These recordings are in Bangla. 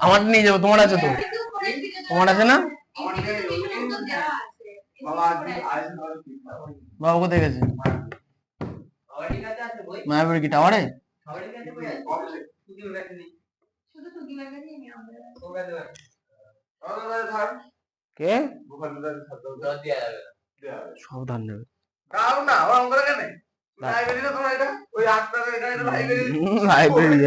আমার নিয়ে যাবো, তোমার আছে তো? তোমার আছে না? বাবা কোথায় গেছে? মায়াপুরি কি টাওয়ারে? কে সাবধান নেবে লাইব্রেরি।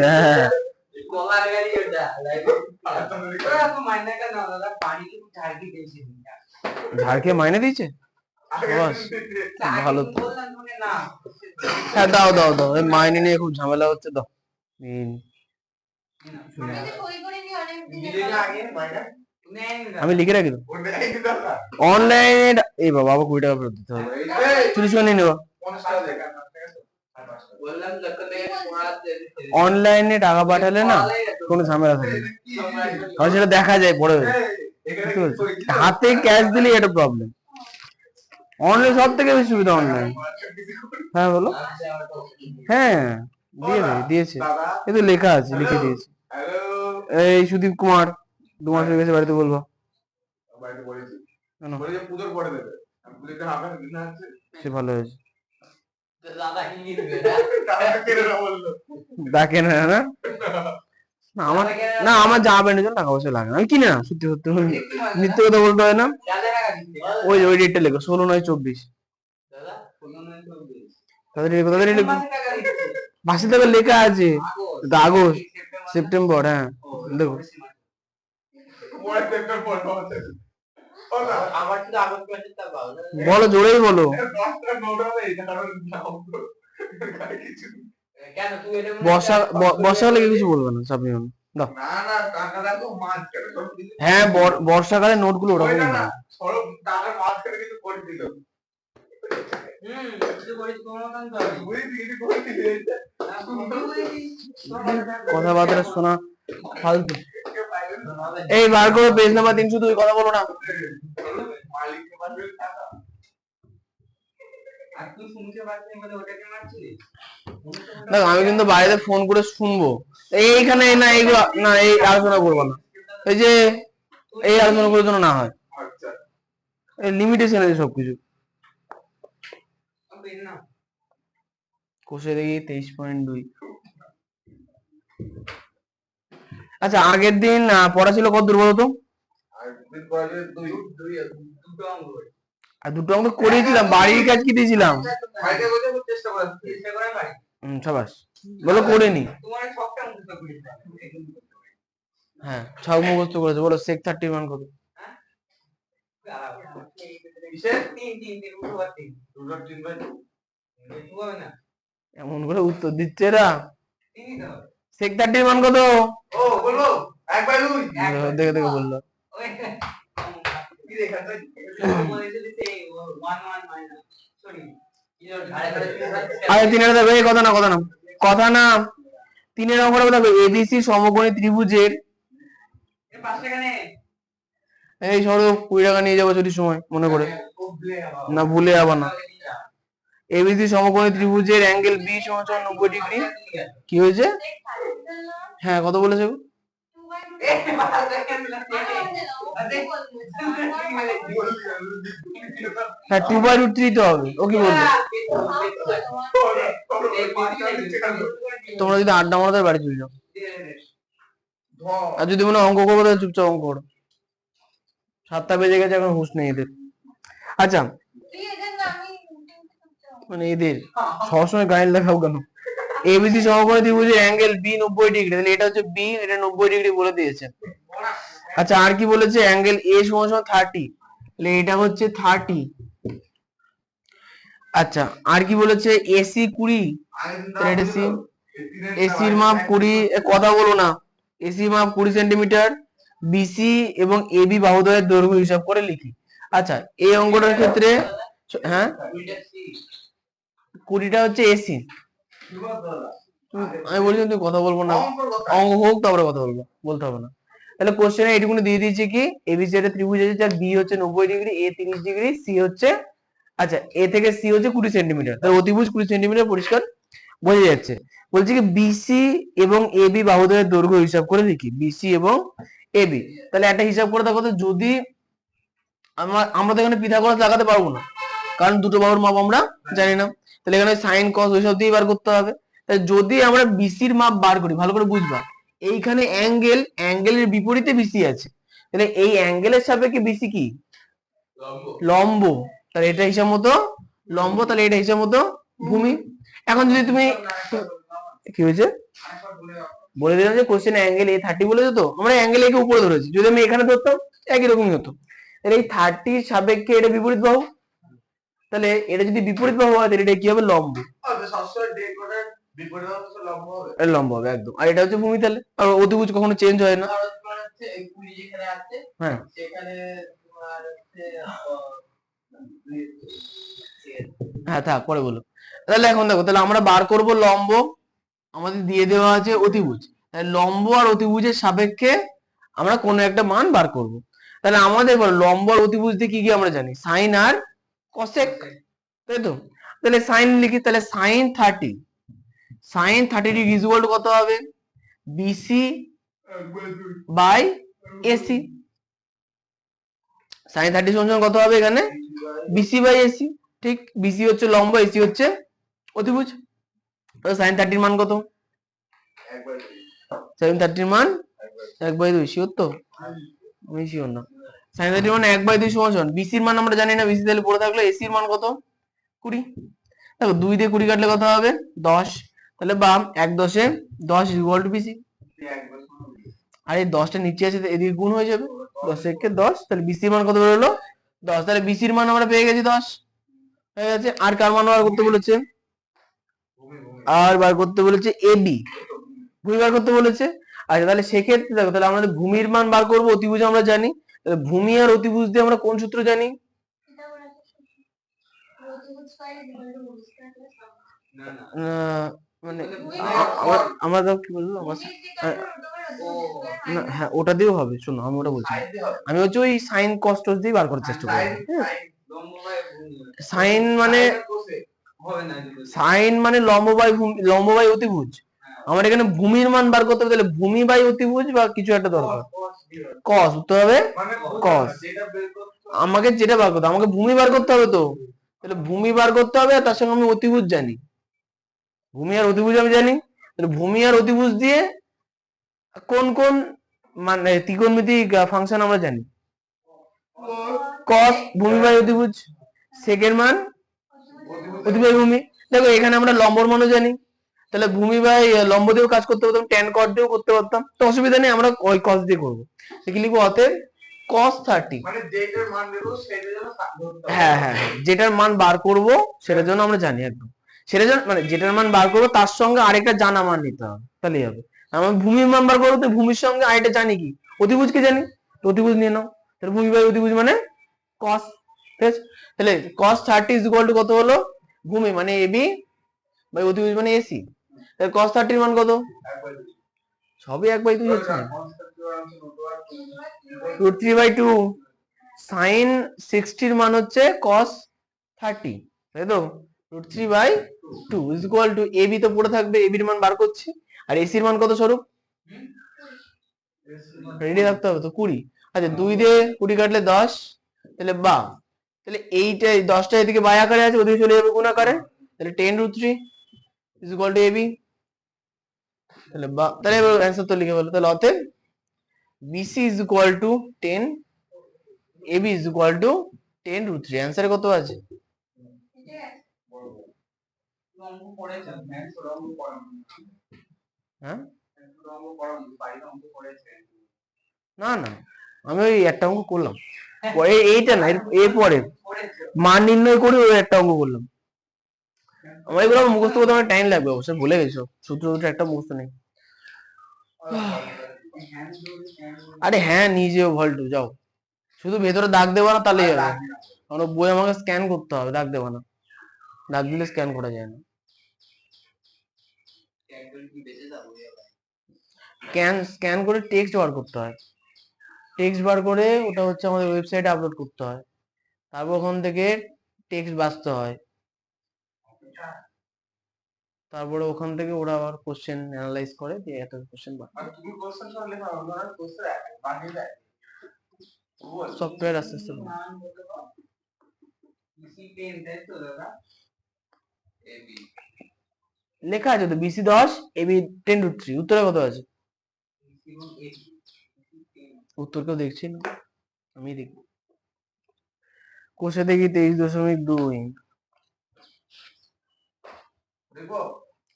ঝাড়কে মাইনে দিয়েছে ভালো তো। হ্যাঁ দাও দাও দাও, এই মাইনে নিয়ে খুব ঝামেলা হচ্ছে, দাও। আমি লিখে রাখি তো অনলাইনে। এই বাবা আবার 20 টাকা ফেরত দিতে হবে, চুরি শুনে নিয়ে নেবো। অনলাইনে টাকা পাঠালে না কোনো ঝামেলা থাকে না, কারণ সেটা দেখা যায় পরে। হাতে ক্যাশ দিলে এটা প্রবলেম। অনলাইন সব থেকে বেশি সুবিধা অনলাইন। হ্যাঁ বলো। হ্যাঁ দিয়েছে, এই তো লেখা আছে, লিখে দিয়েছে। এই সুদীপ কুমার 2 মাস হয়ে গেছে, বাড়িতে বলবো। সে ভালো হয়েছে, ডাকে না না আমার, না আমার জামা প্যান্টের জন্য টাকা পয়সা লাগে না, আমি কিনে না। সত্যি সত্যি মিথ্যে কথা বলতে হয় না। ওই ডেটটা লেখো 16/9/24। মাসে তো লেখা আছে আগস্ট সেপ্টেম্বর। হ্যাঁ দেখো, বলো জোরেই বলো। বর্ষাকালে কিছু বলবে না, চাপ নিও না। হ্যাঁ বর্ষাকালে নোট গুলো ওরকমই হয়। কথাবার্তা শোনা ফালতু। এই বার করো পেজ নাম্বার 302, কথা বলো না। আমি কিন্তু বাইরে ফোন করে শুনবো, এইখানে না এইগুলো না, এই আলোচনা করবো না। এই যে এই আলোচনা করার জন্য না হয়, লিমিটেশন আছে সবকিছু। কোষে দেখি 23.2। আচ্ছা আগের দিন পড়া ছিল কত দূর বলতো? আর 2টো অঙ্ক করিয়েছিলাম, বাড়ির কাজ কি দিয়েছিলাম? সাবাস, বলো করিনি। হ্যাঁ ছক মুখস্থ করেছে, বলো sec 30 মান কত? এমন করে উত্তর দিচ্ছে এরা। sec 30 মান কত? দেখে দেখে বললো। আরে 3 দেখো, এই কথা না তিনের অঙ্কটা দেখো, এবিসি সমকোণী ত্রিভুজের, এই সরো 20 টাকা নিয়ে যাবো ছুটির সময় মনে করে, না ভুলে যাবা না। এবিসি সমকোণী ত্রিভুজের অ্যাঙ্গেল বি সমান 90 ডিগ্রি। কি হয়েছে? হ্যাঁ কত বলেছে? হ্যাঁ 2/√3 তো হবে। ও কি বলবে? তোমরা যদি আড্ডা মারো বাড়ি চলে যাও, আর যদি মনে অঙ্ক করবো তাহলে চুপচাপ অঙ্ক করো। 7টা বেজে গেছে, এখন হুঁশ নেই এদের। আচ্ছা মানে এদের সবসময় গাইড দেখাও কেন? এবিসি সমকোণী ত্রিভুজের অ্যাঙ্গেল বি 90 ডিগ্রি, তাহলে এটা হচ্ছে বি, এটা 90 ডিগ্রি বলে দিয়েছে। আচ্ছা আর কি বলেছে? অ্যাঙ্গেল এ সমান 30, তাহলে এটা হচ্ছে 30। আচ্ছা আর কি বলেছে? এসি 20, তাহলে এটা সি। এসির মাপ 20, কথা বলো না। এসি মাপ 20 সেন্টিমিটার, বিসি এবং এবি বাহুদ্বয়ের দৈর্ঘ্য হিসাব করে লিখি। আচ্ছা এই অঙ্কটার ক্ষেত্রে হ্যাঁ 20টা হচ্ছে এসি, আমি বলছি তুমি কথা বলবো না, অঙ্ক হোক তারপরে কথা বলবো, বলতে হবে না। তাহলে কোশ্চেনে এইটুকুনি দিয়ে দিয়েছে কি এবিসি একটা ত্রিভুজ আছে যার বি হচ্ছে 90 ডিগ্রি, এ 30 ডিগ্রি, সি হচ্ছে আচ্ছা এ থেকে সি হচ্ছে 20 সেন্টিমিটার, তাহলে অতিভুজ 20 সেন্টিমিটার পরিষ্কার বোঝা যাচ্ছে। বলছি কি বিসি এবং এবি বাহুদ্বয়ের দৈর্ঘ্য হিসাব করে লিখি, বিসি এবং এবি। তাহলে একটা হিসাব করে দেখো তো, যদি আমরা তো এখানে পিথাগোরাস লাগাতে পারবো না, কারণ দুটো বাহুর মাপ আমরা জানি না। তাহলে এখানে সাইন কস ওইসব দিয়ে বার করতে হবে। তাহলে যদি আমরা বিসির মাপ বার করি, ভালো করে বুঝবা, এইখানে অ্যাঙ্গেলের বিপরীতে বিসি আছে, তাহলে এই অ্যাঙ্গেলের সাপেক্ষে বিসি কি লম্ব, তাহলে এটা হিসাব মতো লম্ব, তাহলে এটা হিসাব মতো ভূমি। এখন যদি তুমি কি হয়েছে বলে দিলাম যে কোশ্চেন অ্যাঙ্গেল এ 30 বলেছে, তো আমরা অ্যাঙ্গেল এ কে উপরে ধরেছি, যদি আমি এখানে ধরতাম একই রকমই হতো। তাহলে এই 30 সাপেক্ষে এটা বিপরীত বাহু, তাহলে এটা যদি বিপরীত বাহু হয় তাহলে এটা কি হবে লম্ব, লম্ব হবে একদম। আর এটা হচ্ছে ভূমি, তাহলে আর অতিভুজ কখনো চেঞ্জ হয় না। হ্যাঁ হ্যাঁ থাক পরে বলো। তাহলে এখন দেখো, তাহলে আমরা বার করব লম্ব, আমাদের দিয়ে দেওয়া আছে অতিভুজ, তাহলে লম্ব আর অতিভুজের সাপেক্ষে আমরা কোনো একটা মান বার করব। তাহলে আমাদের লম্ব আর অতিভুজ দিয়ে কি কি আমরা জানি, সাইন আর কসেক, তাই তো। তাহলে সাইন লিখি, তাহলে সাইন 30 ডিগ্রি ইকুয়াল টু কত হবে, বিসি বাই এসি। সাইন 30 সমান কত হবে এখানে, বিসি বাই এসি। ঠিক, বিসি হচ্ছে লম্ব, এসি হচ্ছে অতিভুজ। তাহলে সাইন 30 মান কত, সাইন 30 মান 1/2, শিওর তো? আমি শিওর না। সাইন 30 মান 1/2 সমান বিসির মান আমরা জানি না, বিসি তাহলে পড়ে থাকলো, এসির মান কত 20। দেখো 2 দিয়ে 20 কাটলে কত হবে 10, তাহলে বাম 1/10 10 ইকুয়াল টু বিসি। আর এই 10টা নিচে আছে এদিকে গুণ হয়ে যাবে, 10 একে 10, তাহলে বিসির মান কত বেরোলো 10, তাহলে বিসির মান আমরা পেয়ে গেছি 10 হয়ে গেছে। আর কার মান বার করতে বলেছে, আর বার করতে বলেছে এবি, ভূমি বার করতে বলেছে। আচ্ছা তাহলে সেক্ষেত্রে দেখো, তাহলে আমাদের ভূমির মান বার করবো, অতিভুজ আমরা জানি, তাহলে ভূমি আর অতিভুজ দিয়ে আমরা কোন সূত্র জানি, মানে আমরা তো কি বলবো হ্যাঁ ওটা দিয়েও হবে, শোনো আমি ওটা বলছি, আমি হচ্ছে ওই সাইন কস্টস দিয়ে বার করার চেষ্টা করবো। সাইন মানে লম্ব বাই ভূমি, লম্ব বাই অতিভুজ। আমার এখানে ভূমির মান বার করতে হবে, তাহলে ভূমি বাই অতিভুজ বা কিছু একটা দরকার, কস উত্তর হবে কস। আমাকে যেটা বার করতে, আমাকে ভূমি বার করতে হবে, তো তাহলে ভূমি বার করতে হবে, তার সঙ্গে আমি অতিভুজ জানি, ভূমি আর অতিভুজ আমি জানি, তাহলে ভূমি আর অতিভুজ দিয়ে কোন কোন মানে ত্রিকোণমিতিক ফাংশন আমরা জানি, কস ভূমি বাই অতিভুজ, সেকের মান অতিবাই ভূমি। দেখো এখানে আমরা লম্বর মানও জানি, তাহলে ভূমি বাই লম্ব দিয়েও কাজ করতে পারতাম, ট্যান কট দিয়েও করতে পারতাম, তো অসুবিধা নেই, আমরা ওই কস দিয়ে করবো। কি লিখবো, অতএব cos 30, হ্যাঁ হ্যাঁ হ্যাঁ যেটার মান বার করব সেটার জন্য আমরা জানি একদম, সেটা মানে যেটার মান বার করবো তার সঙ্গে আরেকটা জানা মান নিতে হবে, তাহলেই হবে। আমরা ভূমির মান বার করবো, তো ভূমির সঙ্গে আরেকটা জানি কি, অতিভুজ কি জানি, অতিভুজ নিয়ে নাও, তাহলে ভূমি বাই অতিভুজ মানে cos, ঠিক আছে। তাহলে cos 30 ইজ ইকুয়াল টু কত হলো, ভূমি মানে এবি বাই অতিভুজ মানে এসি, তাহলে cos 30 এর মান কত, সবই 1/2 হচ্ছে √3/2, sin 60 এর মান হচ্ছে cos 30, তাই তো, √3/2 ইজ ইকুয়াল টু এবি তো পড়ে থাকবে, এবি এর মান বার করছি, আর এসি এর মান কত স্বরূপ রেডি রাখতে হবে তো 20। আচ্ছা 2 দিয়ে 20 কাটলে 10, তাহলে বা, তাহলে এইটা 10টা এদিকে বাই আকারে আছে, ওদিকে চলে যাবে গুণ আকারে, তাহলে 10√3 ইজ ইকুয়াল টু এবি, তাহলে বা, তাহলে এবার অ্যানসার তো লিখে বলো, তাহলে অতএব BC is equal to 10, AB is equal to 10√3। অ্যানসারে কত আছে, হ্যাঁ না না আমি ওই একটা অঙ্ক করলাম, পরে এইটা না এর পরে মান নির্ণয় করে ওই একটা অঙ্ক করলাম। আমার এগুলো মুখস্থ করতে আমার টাইম লাগবে, অবশ্যই ভুলে গেছো সূত্র সূত্র একটা মুখস্থ নেই। আরে হ্যাঁ নিয়ে যেও ভল্টু, যাও শুধু ভেতরে দাগ দেবা না তাহলেই হবে, কারণ বই আমাকে স্ক্যান করতে হবে, দাগ দেবা না, দাগ দিলে স্ক্যান করা যায় না। স্ক্যান করে টেক্সট বার করতে হয়। টেক্সট বার করে ওটা হচ্ছে আমাদের ওয়েবসাইটে আপলোড করতে হয়। তারপর ওখান থেকে টেক্সট বাছতে হয়। তারপরে ওখান থেকে ওরা আবার কোশ্চেন অ্যানালাইজ করে যে এত কোশ্চেন সফটওয়্যার আস্তে আস্তে লেখা আছে তো BC 10 AB 10√3 উত্তরে কত আছে? উত্তর কেউ দেখছি না, আমি দেখবো। কোষে দেখি 23.2।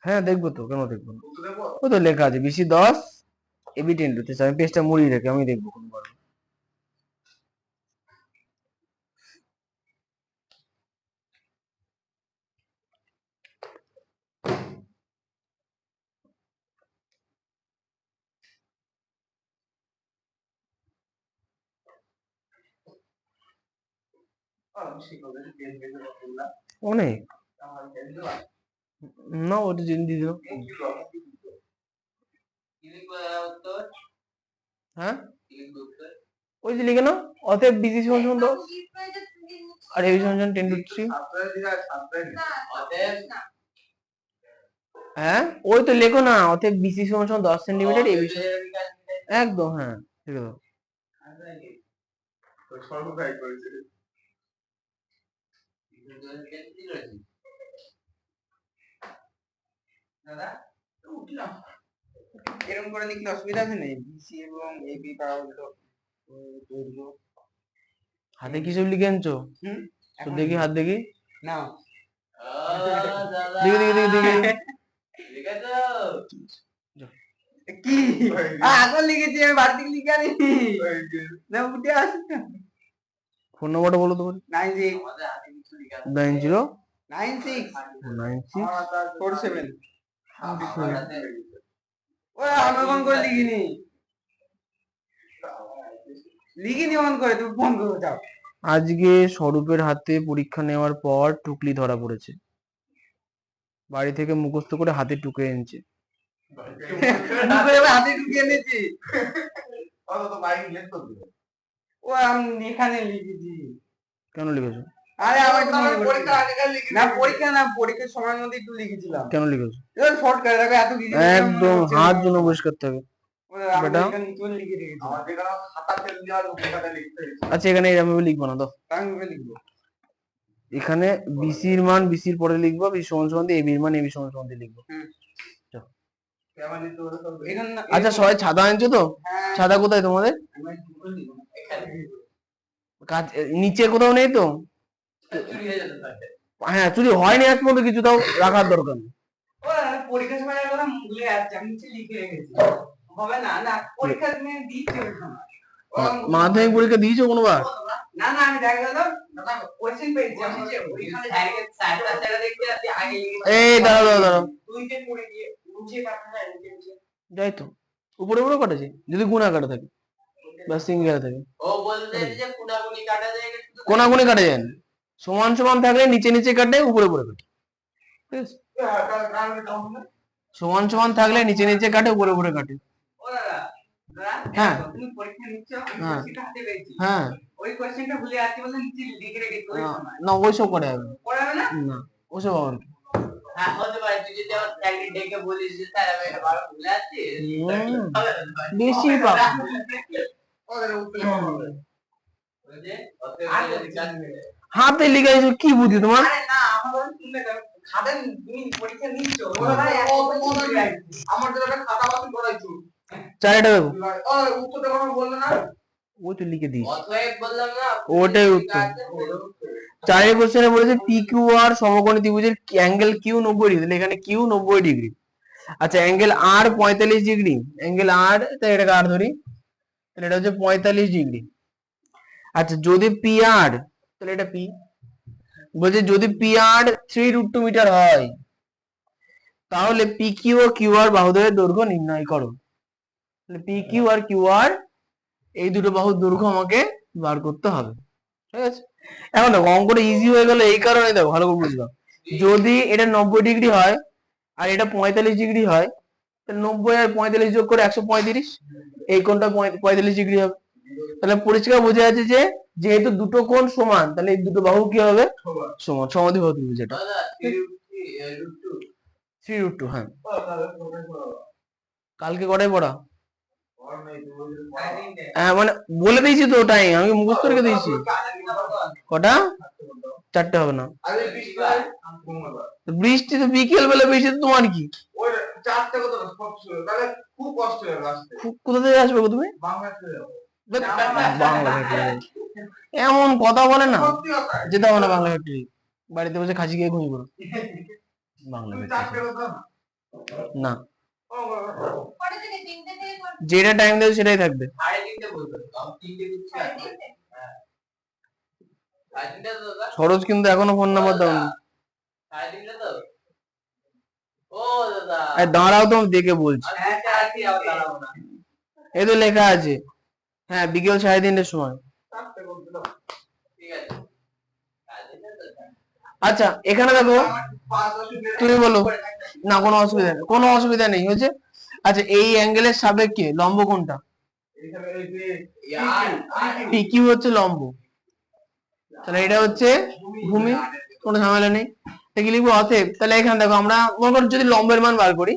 হ্যাঁ দেখবো তো, কেন দেখবো না, ও তো লেখা আছে BC 10 AB 10√3। আমি পেজটা মুড়িয়ে রেখে আমি দেখবো কোনবার। অনেক না, ওটা জেনে দিয়ে দিল। হ্যাঁ ওই যে লিখে নাও, অতএব BC সমান সমান 10 আর AB সমান সমান 10√3। হ্যাঁ ওই তো লেখো না, অতএব BC সমান সমান 10 সেন্টিমিটার, AB একদম হ্যাঁ ঠিক আছে। এরকম করে লিখলে অসুবিধা হবে না? BC এবং AB পাওয়া হলো দৈর্ঘ্য। হাতে কি সব লিখে আনছো? তো দেখি হাত দেখি না দেখি দেখি দেখি দেখি কি আগল লিখেছি আমি, বাড়ি থেকে লিখে আনি না, উঠে আসি। ফোন নম্বরটা বলো তো। 90 90 96 96 47। ও আমি ফোন করে লিখিনি অন করে, তুমি ফোন করে যাও। আজকে স্বরূপের হাতে পরীক্ষা নেওয়ার পর টুকলি ধরা পড়েছে। বাড়ি থেকে মুখস্থ করে হাতে টুকে এনেছে। হাতে ঢুকিয়ে এনেছি। ও আমি এখানে লিখেছি। কেন লিখেছো? আরে আমার না পরীক্ষা না, পরীক্ষার সময়ের মধ্যে একটু লিখেছিলাম। কেন লিখেছো? শর্টকাট দেখো, এত কিছু একদম হাত জন্য পরিষ্কার থাকে বেটা। আচ্ছা এখানে এরকম লিখবো না, দাও এখানে BCর মান BCর পরে লিখবো, BC সমান সমান দিয়ে AB এর মান AB সমান সমান দিয়ে লিখবো। আচ্ছা সবাই ছাতা আনছো তো? ছাতা কোথায় তোমাদের? নিচে কোথাও নেই তো? হ্যাঁ চুরি হয়নি এক পর্যন্ত, কিছু তাও রাখার দরকার নেই। পরীক্ষার সময় কথা ভুলে যাচ্ছে, আমি নিচে লিখে রেখেছি। হবে না না পরীক্ষা তুমি দিচ্ছো না? মাধ্যমিক পরীক্ষা দিয়েছো কোনোবার? না না আমি দেখা গেল কোশ্চেন পেয়েছি, আমি যে ওইখানে ডাইরেক্ট স্যারটা স্যার দেখতে যাচ্ছি আগে এই দাঁড়াও দাঁড়াও দাঁড়াও, তুই যে পড়ে গিয়ে নিচে কাটা যায় নিচে যাই তো উপরে উপরে কাটেছে, যদি গুণা কাটা থাকে বা সিঙ্গেল থাকে। ও বলতে যে কোনাকুনি কাটা যায় না, কোনাকুনি কাটা যায় না, সমান সমান থাকলে নিচে নিচে কাটে, উপরে উপরে কাটে, ঠিক আছে? সমান সমান থাকলে নিচে নিচে কাটে, উপরে উপরে কাটে। ও দাদা হ্যাঁ তুমি পরীক্ষা নিচ্ছ, আমি হ্যাঁ কোশ্চেনটা হাতে পেয়েছি, হ্যাঁ ওই কোশ্চেনটা ভুলে যাচ্ছি বলে নিচে লিখে রেখেছি ওই সময়। না ওইসব করে হবে পড়া হবে না? না ওসব আবার কি। হ্যাঁ হতে পারে, তুই যদি আমার ফ্যাক্টরি ডেকে বলিস যে স্যার আমি এটা বারবার ভুলে যাচ্ছি, বেশি পাবো। হাতে লিখে কি বুদ্ধি তোমার? আরে না আমার শুনলে খাতা তুমি পরীক্ষা নিচ্ছ, আমার জন্য একটা খাতা বাতিল করাইছো। চারিটা দেবো, উত্তরটা কোনো বললে না, ওই তো লিখে দিস, অতএব বললাম না ওটাই উত্তর। চারের কোশ্চেনে বলেছে PQR সমকোণী ত্রিভুজের অ্যাঙ্গেল Q 90 ডিগ্রি, এখানে Q 90 ডিগ্রি। আচ্ছা angle R 45 degree, angle R তাই এটাকে R ধরি, তাহলে এটা হচ্ছে 45 ডিগ্রি। আচ্ছা যদি PR, তাহলে এটা P, বলছে যদি PR 3√2 মিটার হয় তাহলে PQ ও QR বাহুদ্বয়ের দৈর্ঘ্য নির্ণয় করো। তাহলে PQ আর QR এই দুটো বাহুর দৈর্ঘ্য আমাকে বার করতে হবে, ঠিক আছে? এখন দেখো অঙ্কটা ইজি হয়ে গেল এই কারণে, দেখো ভালো করে বুঝলাম, যদি এটা 90 ডিগ্রি হয় আর এটা 45 ডিগ্রি হয় তাহলে 90 আর 45 যোগ করে 135, এই কোণটা 45 ডিগ্রি হবে। তাহলে পরিষ্কার বোঝা যাচ্ছে যে যেহেতু দুটো কোণ সমান, তাহলে এই দুটো বাহু কি হবে? সমান, সমদ্বিবাহু ত্রিভুজ এটা। 3√2, হ্যাঁ। কালকে কটায় পড়া? হ্যাঁ মানে বলে দিয়েছি তো, ওটাই আমি মুখস্থ রেখে দিয়েছি। কটা? 4টে হবে না, বৃষ্টি তো বিকেল বেলা, বৃষ্টি তো তোমার কি? কোথা থেকে আসবে গো তুমি? বাংলা ফ্যাক্টরি। এমন কথা বলে না, যেতে হবে না বাংলা ফ্যাক্টরি, বাড়িতে বসে খাসি খেয়ে ঘুমিয়ে পড়ো। বাংলা ফ্যাক্টরি না, যেটা টাইম দেবে সেটাই থাকবে। সরোজ কিন্তু এখনো ফোন নাম্বার দাওনি। দাঁড়াও তো, দেখে বলছি, এই তো লেখা আছে। হ্যাঁ, বিকেল 3:30-এর সময়। আচ্ছা এখানে দেখো, তুমি বলো। না, কোনো অসুবিধা নেই, কোনো অসুবিধা নেই, হয়েছে। আচ্ছা, এই অ্যাঙ্গেলের সাপেক্ষে লম্ব কোনটা? পিকিউ হচ্ছে লম্ব, তাহলে এটা হচ্ছে ভূমি, কোনো ঝামেলা নেই। কি লিখবো? অতএব, তাহলে এখানে দেখো, আমরা মনে করো যদি লম্বের মান বার করি,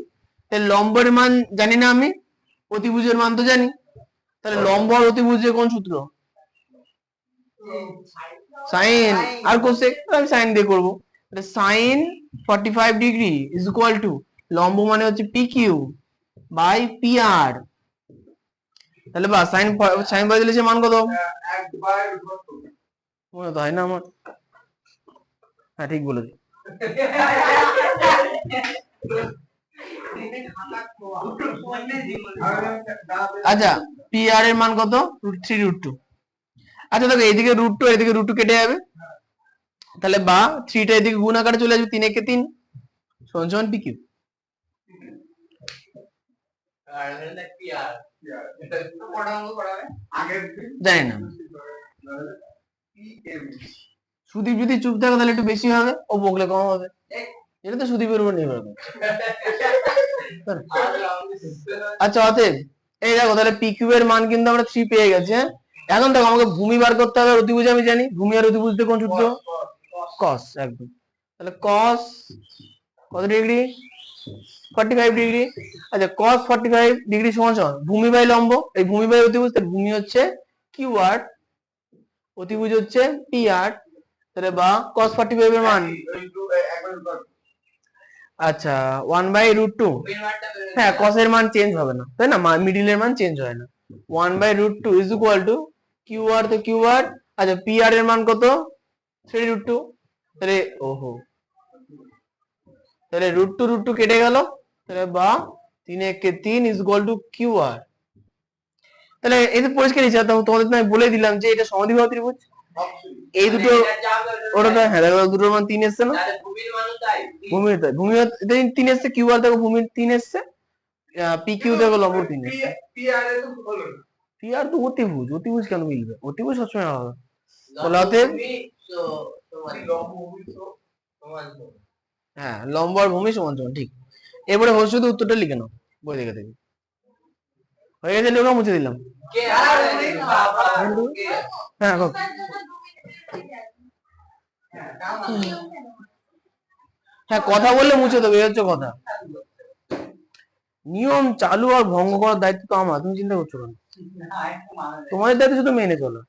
তাহলে লম্বের মান জানি না আমি, অতিভুজের মান তো জানি, তাহলে লম্ব আর অতিভুজের কোন সূত্র? সাইন আর কোসেক, আমি সাইন দিয়ে করবো। Sine 45 degree is equal to, লম্ব মানে হচ্ছে P Q by P R. তাহলে বা সাইন সাইন বাই দিলে সে মান কত? মনে তো হয় না আমার। হ্যাঁ, ঠিক বলেছি। আচ্ছা, পি আর এর মান কত? √3√2। আচ্ছা দেখো, এইদিকে √2, এদিকে √2 কেটে যাবে, তাহলে বা 3টা এদিকে গুণ আকারে চলে আসবে, 3 একে 3 সমান সমান পি কিউ। জানি না, সুদীপ যদি চুপ থাকে তাহলে একটু বেশি হবে, ও বকলে কম হবে, এটা তো সুদীপের উপর নির্ভর করে। আচ্ছা অতএব এই দেখো, তাহলে পি কিউ এর মান কিন্তু আমরা 3 পেয়ে গেছি। হ্যাঁ, এখন দেখো আমাকে ভূমি বার করতে হবে, অতিভুজ আমি জানি, ভূমি আর অতিভুজতে কোন সূত্র? কস, একদম। তাহলে কস কত ডিগ্রি? 45 ডিগ্রি। আচ্ছা, cos 45 ডিগ্রি সমান সমান ভূমি বাই লম্ব, এই ভূমি বাই অতিভুজ, তাহলে ভূমি হচ্ছে কিউ আর, অতিভুজ হচ্ছে পি আর, তাহলে বা cos 45 এর মান, আচ্ছা 1/√2। হ্যাঁ, cos এর মান চেঞ্জ হবে না, তাই না, মিডিল এর মান চেঞ্জ হয় না। 1/√2 is equal two Q R, তো কিউ আর। আচ্ছা, পি আর এর মান কত? 3√2। তাহলে ওহো, তাহলে √2 কেটে গেল, তাহলে বা 3 একে 3 is equal two Q R. তাহলে এই তো পরিষ্কার হিসাব, তোমাদের তো আমি বলে দিলাম যে এটা সমদ্বিবাহু ত্রিভুজ। এই দুটো, ওটা তো হ্যাঁ দেখো, দুটোর মান 3 এসছে না? ভূমির তাই, ভূমি 3 এসছে, কিউ আর দেখো ভূমির 3 এসছে, পি কিউ দেখো লম্ব 3 এসছে। পি আর তো অতিভুজ, অতিভুজ কেন মিলবে? অতিভুজ সবসময় হবে। তাহলে অতএব হ্যাঁ, লম্ব আর ভূমি সমান সমান, ঠিক। এবারে শুধু উত্তরটা লিখে নাও বই দেখে দেখে। হয়ে গেছে, লেখা মুছে দিলাম। হ্যাঁ, হ্যাঁ, কথা বললে মুছে দেবে, এই হচ্ছে কথা। নিয়ম চালু আর ভঙ্গ করার দায়িত্ব তো আমার, তুমি চিন্তা করছো কেন? তোমাদের দায়িত্ব শুধু মেনে চলো।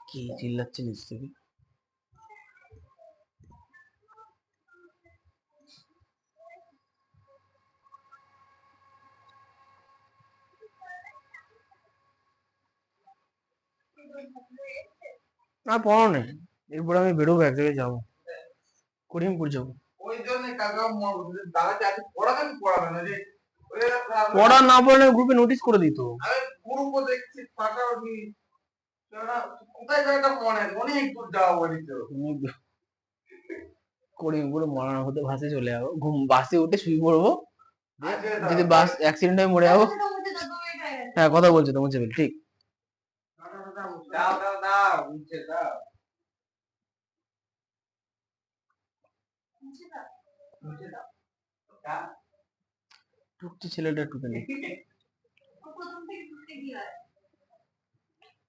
কি চিল্লাচ্ছে নিশ্চয়ই? না, পড়ো নেই, এরপর আমি বেরোবো, এক জায়গায় যাবো, করিমপুর যাবো। পড়া না পড়লে গ্রুপে নোটিশ করে দিত। কোথায় অনেক দূর যাওয়া বলি তো। করিম করে মরানোর হতে বাসে চলে যাবো, বাসে উঠে শুয়ে পড়বো, যদি বাস অ্যাক্সিডেন্ট হয়ে মরে যাবো। হ্যাঁ কথা বলছো তো, মুছে ফেল, ঠিক। দাও দাও দাও মুছে দাও মুছে দাও দাও টুকছি ছেলেটা টুকে নেই,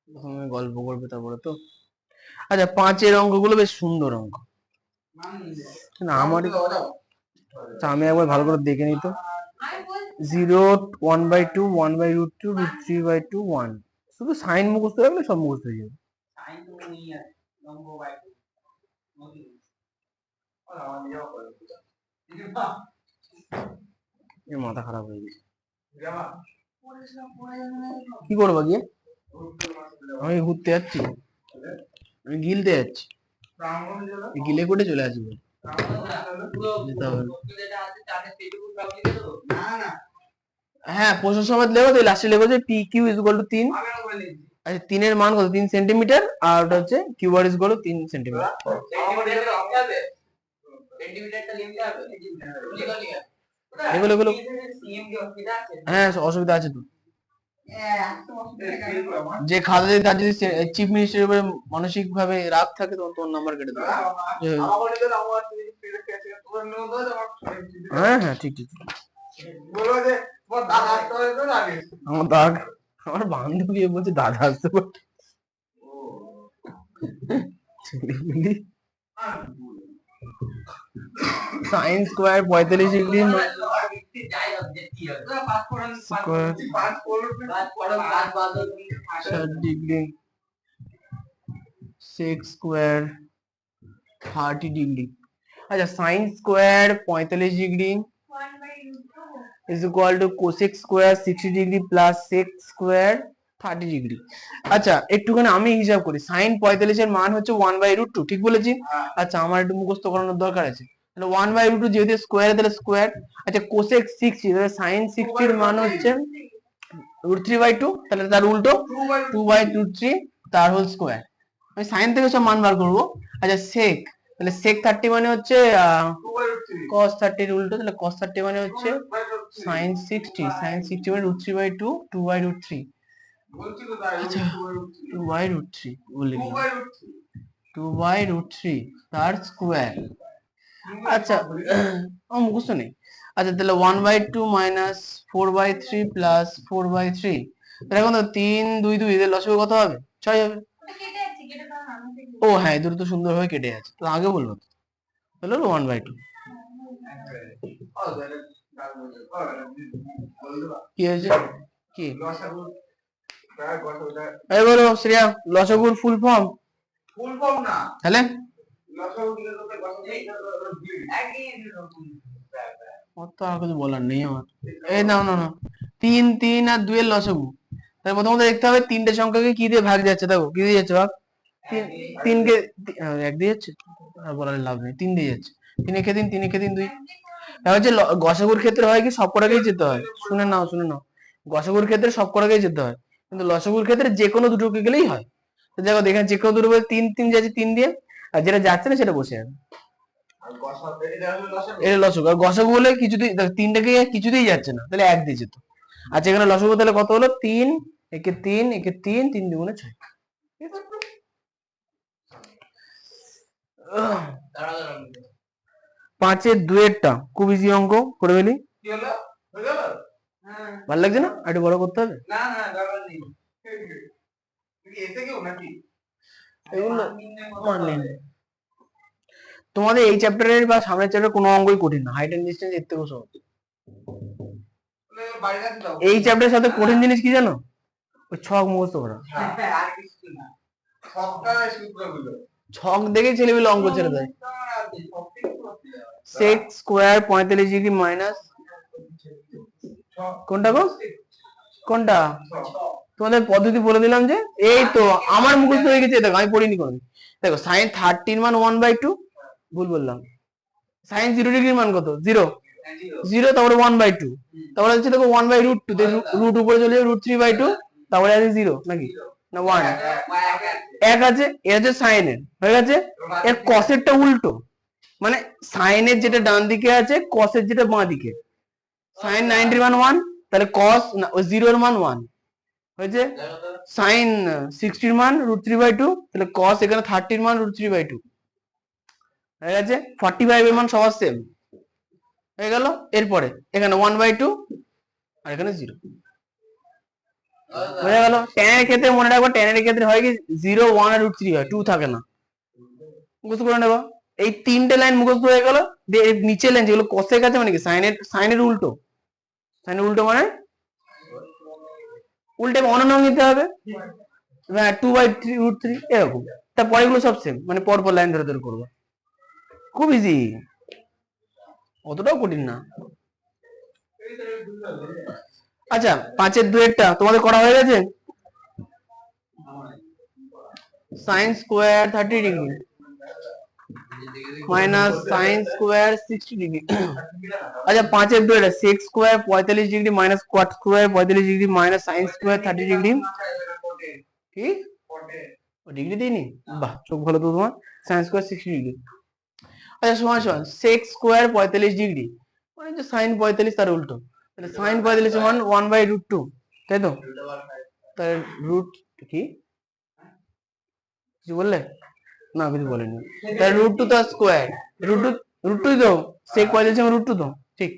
প্রথমে গল্প করবে তারপরে তো। আচ্ছা 5-এর অঙ্কগুলো বেশ সুন্দর অঙ্ক, না আমার আমি একবার ভালো করে দেখে নিই তো। 0, 1/2, 1/√2, √3/2, 1, শুধু সাইন মুখস্থ রাখলে সব মুখস্থ হয়ে যাবে। সাইন তো নেই আর লম্ব বাই নদী ওরা আমার নিয়ে করে এর মাথা খারাপ হয়ে গেছে, কি করবো গিয়ে? আমি ঘুরতে যাচ্ছি, আমি গিলতে যাচ্ছি, গিলে করে চলে আসবো, যেতে হবে না। হ্যাঁ প্রশ্ন সমেত লেখো, তো লাস্টে লেখো যে P Q is equal to 3। আচ্ছা 3 এর মান কত? 3 সেন্টিমিটার, আর ওটা হচ্ছে Q R is equal to 3 centimetre. এগুলো এগুলো হ্যাঁ অসুবিধা আছে তো, যে খাতা দিয়ে তার যদি চিফ মিনিস্টারের উপরে মানসিক ভাবে রাগ থাকে তখন তোমার নাম্বার কেটে দেবে। হ্যাঁ হ্যাঁ ঠিক ঠিক, আমার দাগ, আমার বান্ধবী বলছে দাদা আসতে পারে। Sine square 45 degree degree, sec square 30 degree. আচ্ছা sine square 45 degree is equal to cosec square 60 degree plus sec square 30 degree. আচ্ছা একটুখানি আমি হিসাব করি, সাইন 45 এর মান হচ্ছে 1/√2, ঠিক বলেছি? আচ্ছা আমার একটু মুখস্থ করানোর দরকার আছে, তাহলে 1/√2 যেহেতু স্কোয়ার তাহলে স্কোয়ার। আচ্ছা cosec 60 তাহলে সাইন 60 এর মান হচ্ছে √3/2, তাহলে তার উল্টো 2/√3 তার হোল স্কোয়ার। আমি সাইন থেকে সব মান বার করবো। আচ্ছা সেক, তাহলে সেক 30 মানে হচ্ছে cos 30 এর উল্টো, তাহলে cos 30 মানে হচ্ছে sin 60, sin 60 মানে √3/2, 2/√3। আচ্ছা 2/√3 বলে দিলাম, 2/√3 তার স্কোয়ার। আচ্ছা আমার মুখস্থ নেই। আচ্ছা তাহলে 1/2 মাইনাস 4/3 প্লাস 4/3, তাহলে এখন তো 3 2 2 এদের লসাগু কত হবে? 6 হবে। ও হ্যাঁ এদের তো সুন্দর ভাবে কেটে যাচ্ছে, তো আগে বলবো তো, তাহলে 1/2। কি হয়েছে কি? এই বলো শ্রেয়া, লসাগুর ফুল ফর্ম? ফুল ফর্ম না, তাহলে অত আর কিছু বলার নেই আমার। এই না না না, 3 3 আর 2 এর লসাগু, তাহলে প্রথমত দেখতে হবে তিনটে সংখ্যাকে কি দিয়ে ভাগ যাচ্ছে, দেখো কি দিয়ে যাচ্ছে ভাগ, 3 কে 1 দিয়ে যাচ্ছে, আর বলার লাভ নেই, 3 দিয়ে যাচ্ছে, 3 একে 3, 3 একে 3 2। তাহলে হচ্ছে গসাগুর ক্ষেত্রে হয় কি সব কটাকেই যেতে হয়, শুনে নাও শুনে নাও, গসাগুর ক্ষেত্রে সব কটাকেই যেতে হয়, কিন্তু লসাগুর ক্ষেত্রে যে কোনো দুটোকে গেলেই হয়। তো দেখো দেখেন যে কোনো দুটো 3 3 যাচ্ছে 3 দিয়ে, আর যেটা যাচ্ছে না সেটা বসে আছে, এটা লসাগু। আর গসাগু হলে কিছুতেই 3টাকে কিছুতেই যাচ্ছে না, তাহলে 1 দিয়ে যেত। আচ্ছা এখানে লসাগু তাহলে কত হলো? 3 একে 3 একে 3, 3 দুগুণে 6। 5-এর 2-এরটা খুব ইজি অঙ্ক, করে ফেলি। ভালো লাগছে না? একটু বড় করতে হবে। তোমাদের এই চ্যাপ্টারের বা সামনের চ্যাপ্টার কোনো অঙ্কই কঠিন না, হাইট এন্ড ডিসটেন্স এর থেকেও সহজ। এই চ্যাপ্টারের সাথে কঠিন জিনিস কি জানো? ওই ছক মুখস্থ করা, ছক দেখে ছেলেমেলে অঙ্ক ছেড়ে দেয়। সেক স্কোয়ার 45 ডিগ্রি মাইনাস কোনটা গো, কোনটা? তোমাদের পদ্ধতি বলে দিলাম যে, এই তো আমার মুখস্থ হয়ে গেছে, দেখো আমি পড়িনি কোনোদিন। দেখো সাইন 30 মান 1/2, ভুল বললাম। সাইন 0 ডিগ্রির মান কত? 0 0, তারপরে 1/2, তারপরে হচ্ছে দেখো 1/√2, রুট উপরে চলে যাবে √3/2, তারপরে আছে 0 নাকি না 1, 1 আছে, এর হচ্ছে সাইনের হয়ে গেছে। এর কসেরটা উল্টো, মানে সাইনের যেটা ডান দিকে আছে কসের যেটা বাঁ দিকে, সাইন 90 মান 1, তাহলে কস ওই 0 এর মান 1 হয়েছে। সাইন 60 এর মান √3/2, তাহলে কস এখানে 30 এর মান √3/2 হয়ে গেছে। 45 এর মান সবার সেম হয়ে গেল। এরপরে এখানে 1/2 আর এখানে 0 বোঝা গেল। tan এর ক্ষেত্রে মনে রাখবো, tan এর ক্ষেত্রে হয় কি 0 1 আর √3 হয়, 2 থাকে না, মুখস্থ করে নেবো। এই তিনটে লাইন মুখস্থ হয়ে গেল। নিচে লাইন যেগুলো কসের কাছে মানে কি সাইনের উল্টো, সাইনের উল্টো মানে উল্টে অনন্য নিতে হবে, 2/3 এরকম। তারপরে এগুলো সব সেম, মানে পরপর লাইন ধরে ধরে করবো, খুব ইজি, অতটাও কঠিন না। আচ্ছা 5-এর 2-এরটা তোমাদের করা হয়ে গেছে। Sine square 30 degree minus sine square 60 degree. আচ্ছা 5-এর 2-এর sec square 45 degree minus cot square 45 degree minus sine square 30 degree. কি ডিগ্রি দিইনি? বাহ, চোখ ভালো তো তোমার। Sine square 60 degree. আচ্ছা সমান সমান সেক স্কোয়ার 45 ডিগ্রি মানে যে সাইন 45 তার উল্টো, তাহলে সাইন 45 সমান 1/√2, তাই তো? তাহলে রুট কি কিছু বললে না? কিছু বলেনি। তাহলে √2 তার স্কোয়ার, √2 তো সেক 45 সমান √2 তো ঠিক,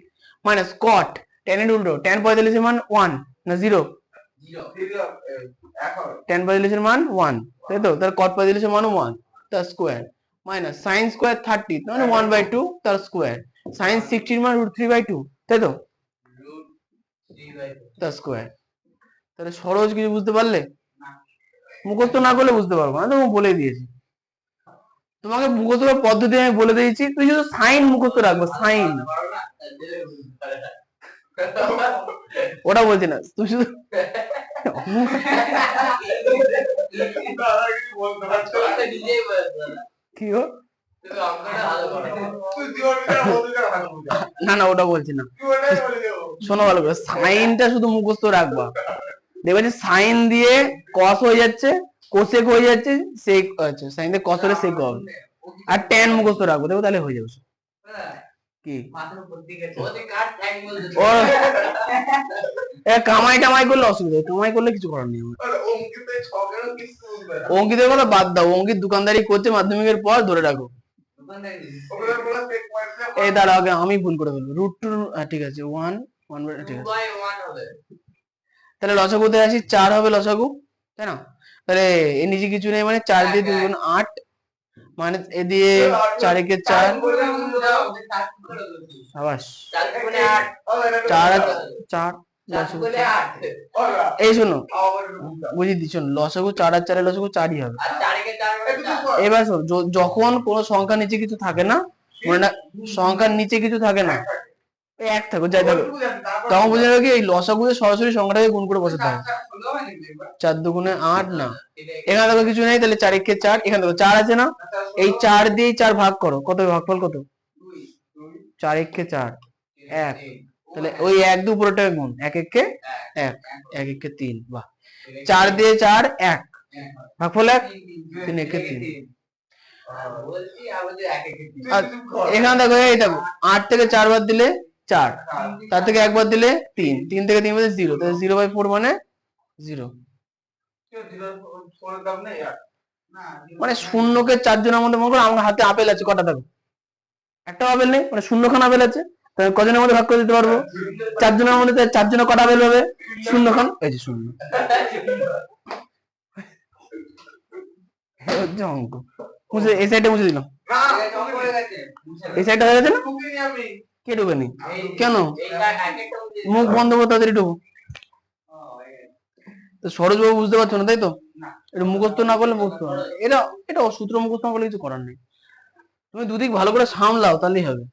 মাইনাস কট tan এর উল্টো, tan 45 এর মান 1 না 0, tan 45 এর মান 1 তাই তো? তাহলে cot 45 এর মান 1 তার স্কোয়ার মাইনাস সাইন স্কোয়ার 30 মানে 1/2 তার স্কোয়ার, সাইন 60 এর মান √3/2 তাই তো তার স্কোয়ার। তাহলে সহজ কিছু বুঝতে পারলে? মুখস্থ না করলে বুঝতে পারবো না, তো বলে দিয়েছি তোমাকে। মুখস্থ পদ্ধতি আমি বলে দিয়েছি, তুই শুধু সাইন মুখস্থ রাখবো, সাইন। ওটা বলছি না, তুই শুধু কি গো? না না ওটা বলছি না, শোনো ভালো করে, সাইনটা শুধু মুখস্থ রাখবা। দেখবে যে সাইন দিয়ে কস হয়ে যাচ্ছে, কোসেক হয়ে যাচ্ছে, সেক আছে, সাইন দিয়ে কস হলে সেক হবে। আর ট্যান মুখস্থ রাখবো, দেখো তাহলে হয়ে যাবে। কি কামাই টামাই করলে অসুবিধা, কামাই করলে কিছু করার নেই। অঙ্কিতের কথা বাদ দাও, অঙ্কিত দোকানদারি করছে মাধ্যমিকের পর, ধরে রাখো। এই দাঁড়াও আগে আমি ভুল করে ফেলবো, √2 ঠিক আছে 1 ঠিক আছে। তাহলে লসাগুতে আসি, 4 হবে লসাগু, তাই না? তাহলে এর নিচে কিছু নেই, মানে 4 দিয়ে 2 গুণ 8 মানে এ দিয়ে 4 একে 4 সাবাস 4 4 এই শোনো বুঝিয়ে দিচ্ছ, লসাগু 4 আর 4 লসাগু 4ই হবে। এবার শোনো, যখন কোন সংখ্যার নিচে কিছু থাকে না, মানে সংখ্যার নিচে কিছু থাকে না, এক থাকো যাই থাকো, তখন বুঝে যাবে কি এই লসাগুতে সরাসরি সংখ্যাটাকে গুণ করে বসাতে হবে। 4 দুগুণে 8 না, এখানে দেখো কিছু নেই, তাহলে 4 একে 4, এখানে দেখো 4 আছে না, এই 4 দিয়ে 4 ভাগ করো, কত ভাগফল কত? 4 একে 4 1, তাহলে ওই 1 দিয়ে উপরেরটাকে গুণ, 1 একে 1 1 একে 3, বাহ। 4 দিয়ে 4 1 ভাগফল 1, 3 একে 3। এখানে দেখো এই দেখো 8 থেকে 4 বাদ দিলে 4, তার থেকে 1 বাদ দিলে 3, 3 থেকে 3 বাদ দিলে 0, তাহলে 0/4 মানে 0। মানে শূন্যকে 4 জনের মধ্যে মনে করো, আমার হাতে আপেল আছে, কটা দেখো? একটা আপেল নেই, মানে শূন্যখান আপেল আছে, তাহলে কজনের মধ্যে ভাগ করে দিতে পারবো? 4 জনের মধ্যে, 4 জনের কটা আপেল হবে? শূন্যখান, এই যে শূন্য, হচ্ছে অঙ্ক। মুছে এই সাইডে মুছে দিলাম, এই সাইডটা হয়ে গেছে না? কে ঢুকেনি কেন? মুখ বন্ধ করতে তাড়াতাড়ি ঢুকো। তো সরোজবাবু বুঝতে পারছো না তাই তো? এটা মুখস্থ না করলে মুখস্থ হবে, এটা এটা সূত্র মুখস্থ না করলে কিছু করার নেই। তুমি দুদিক ভালো করে সামলাও, তাহলেই হবে।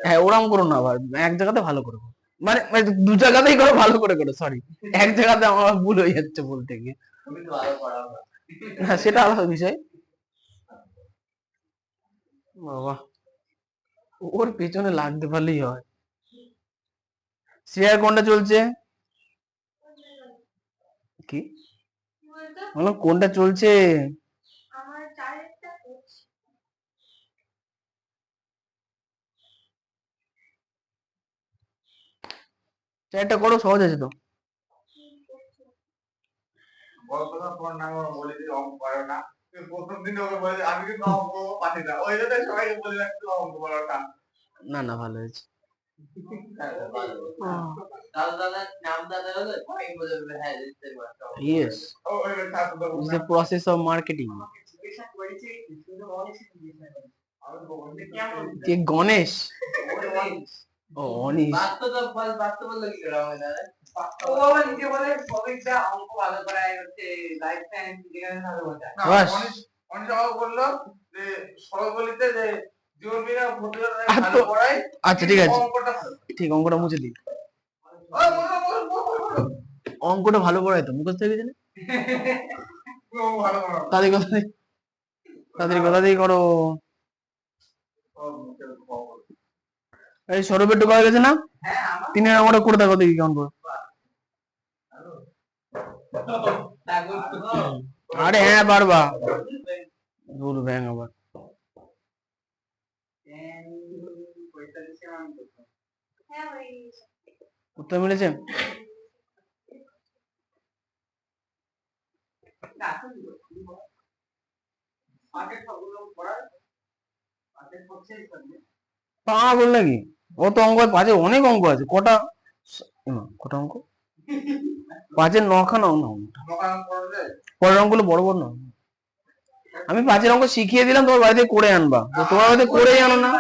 হ্যাঁ ওরম করো না, আবার এক জায়গাতে ভালো করে, মানে দু জায়গাতেই করো, ভালো করে করো, সরি এক জায়গাতে আমার ভুল হয়ে যাচ্ছে বলতে গিয়ে। হ্যাঁ সেটা আলাদা বিষয়। বাবা ওর পেছনে লাগতে পারলেই হয়। শেয়ার কোনটা চলছে? কি বললাম, কোনটা চলছে? চারটা করো, সহজ আছে তো। গল্পটা তোমার নাম বলে যে অঙ্ক পারো না, প্রথম দিন ওকে বলে আমি কিন্তু অঙ্ক পারি না, ওই জন্য সবাইকে বলে রাখতো অঙ্ক পারো না। না না, ভালো হয়েছে। Yes, it's the process of marketing. কে গণেশ? ও অনিশ। ও বাবা নিজে বলে সবিকটা অঙ্ক ভালো করায় হচ্ছে লাইফ সায়েন্স যেখানে ভালো বোঝায়। বাস। অনিশ আমাকে বললো যে সরবলিতে যে জীবনবিজ্ঞান ভর্তিটা আর ভালো তো পড়ায়, আচ্ছা ঠিক আছে, অঙ্কটা ভালো। ঠিক, অঙ্কটা মুছে দিই। ওই বলো। অঙ্কটা ভালো পড়ায় তো, মুখস্থ হয়ে গেছে না? ও ভালো পড়াও। তাদের কথা তাদের কথা দিয়ে করো। এই সৌরভ একটু পাওয়া গেছে না? হ্যাঁ আমার তিনি অঙ্কটা করে দেখো, দেখি কেমন করে। আরে হ্যাঁ পারবা, দূর ব্যাং আবার। উত্তর মিলেছে? পাগল নাকি? অত অঙ্ক পাঁচে অনেক অঙ্ক আছে, কটা কটা অঙ্ক? পাঁচের নখানা অঙ্ক। পরের অঙ্কগুলো বড় বড় না। আমি পাঁচের অঙ্ক শিখিয়ে দিলাম, তোমার বাড়িতে করে আনবা, তো তোমার বাড়িতে করেই আনো না।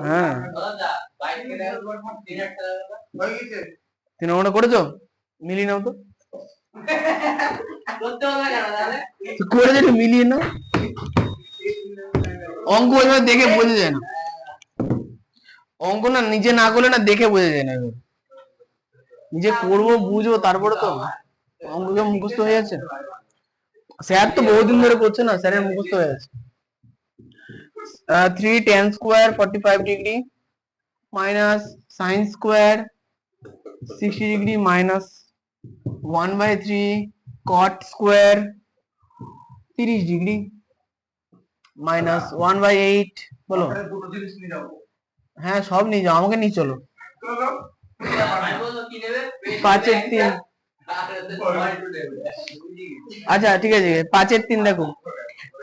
হ্যাঁ, 3 অঙ্কটা করেছো? মিলিয়ে নাও তো, করে যেটা মিলিয়ে নাও। অঙ্ক ওইভাবে দেখে বোঝা যায় না, অঙ্ক না নিজে না করলে না দেখে বোঝা যায় না। নিজে করবো বুঝবো তারপরে তো অঙ্ককে মুখস্থ হয়ে যাচ্ছে। স্যার তো বহুদিন ধরে করছে না, স্যারের মুখস্থ হয়ে যাচ্ছে। 3 tan square 45 degree minus sin square 60 degree minus 1/3 cot square 30 degree minus 1/8। বলো। দুটো জিনিস নিয়ে যাবো। হ্যাঁ সব নিয়ে যাও, আমাকে নিয়ে চলো। 5/3। আচ্ছা ঠিক আছে, 5/3 দেখো।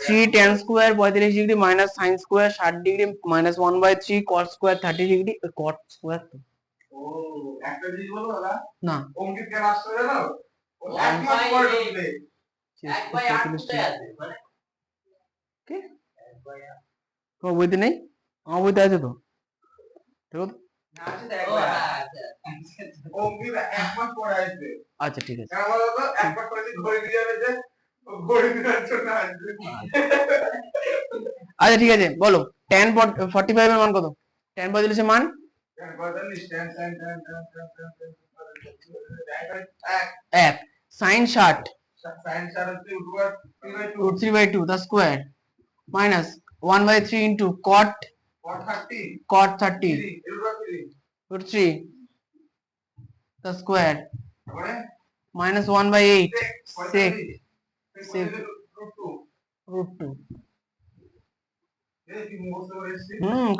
3 tan square 35 degree minus sin square 60 degree minus 1/3 cot square 30 degree. cot square তো ও একটা জিনিস বলো দাদা, না, অঙ্কিত কেন আসছে জানো? ও এক মাস পরে ঢুকবে। 1/8 কোথায় আছে মানে কি তোমার বইতে নেই? আমার বইতে আছে তো, ঠিক আছে। না আছে তো একবার অঙ্কিত এক মাস পরে আসবে। আচ্ছা ঠিক আছে, কেন বলো তো, এক মাস পরে ঘড়ি দিয়ে যাবে যে ও ঘড়ি দেওয়ার জন্য আসবে। আচ্ছা ঠিক আছে, বলো tan 45 এর মান কত? tan 45 এর মান 1, sin 60 √3/2 the square minus 1/3 into cot 30 √3 the square minus 1/8 sec √2।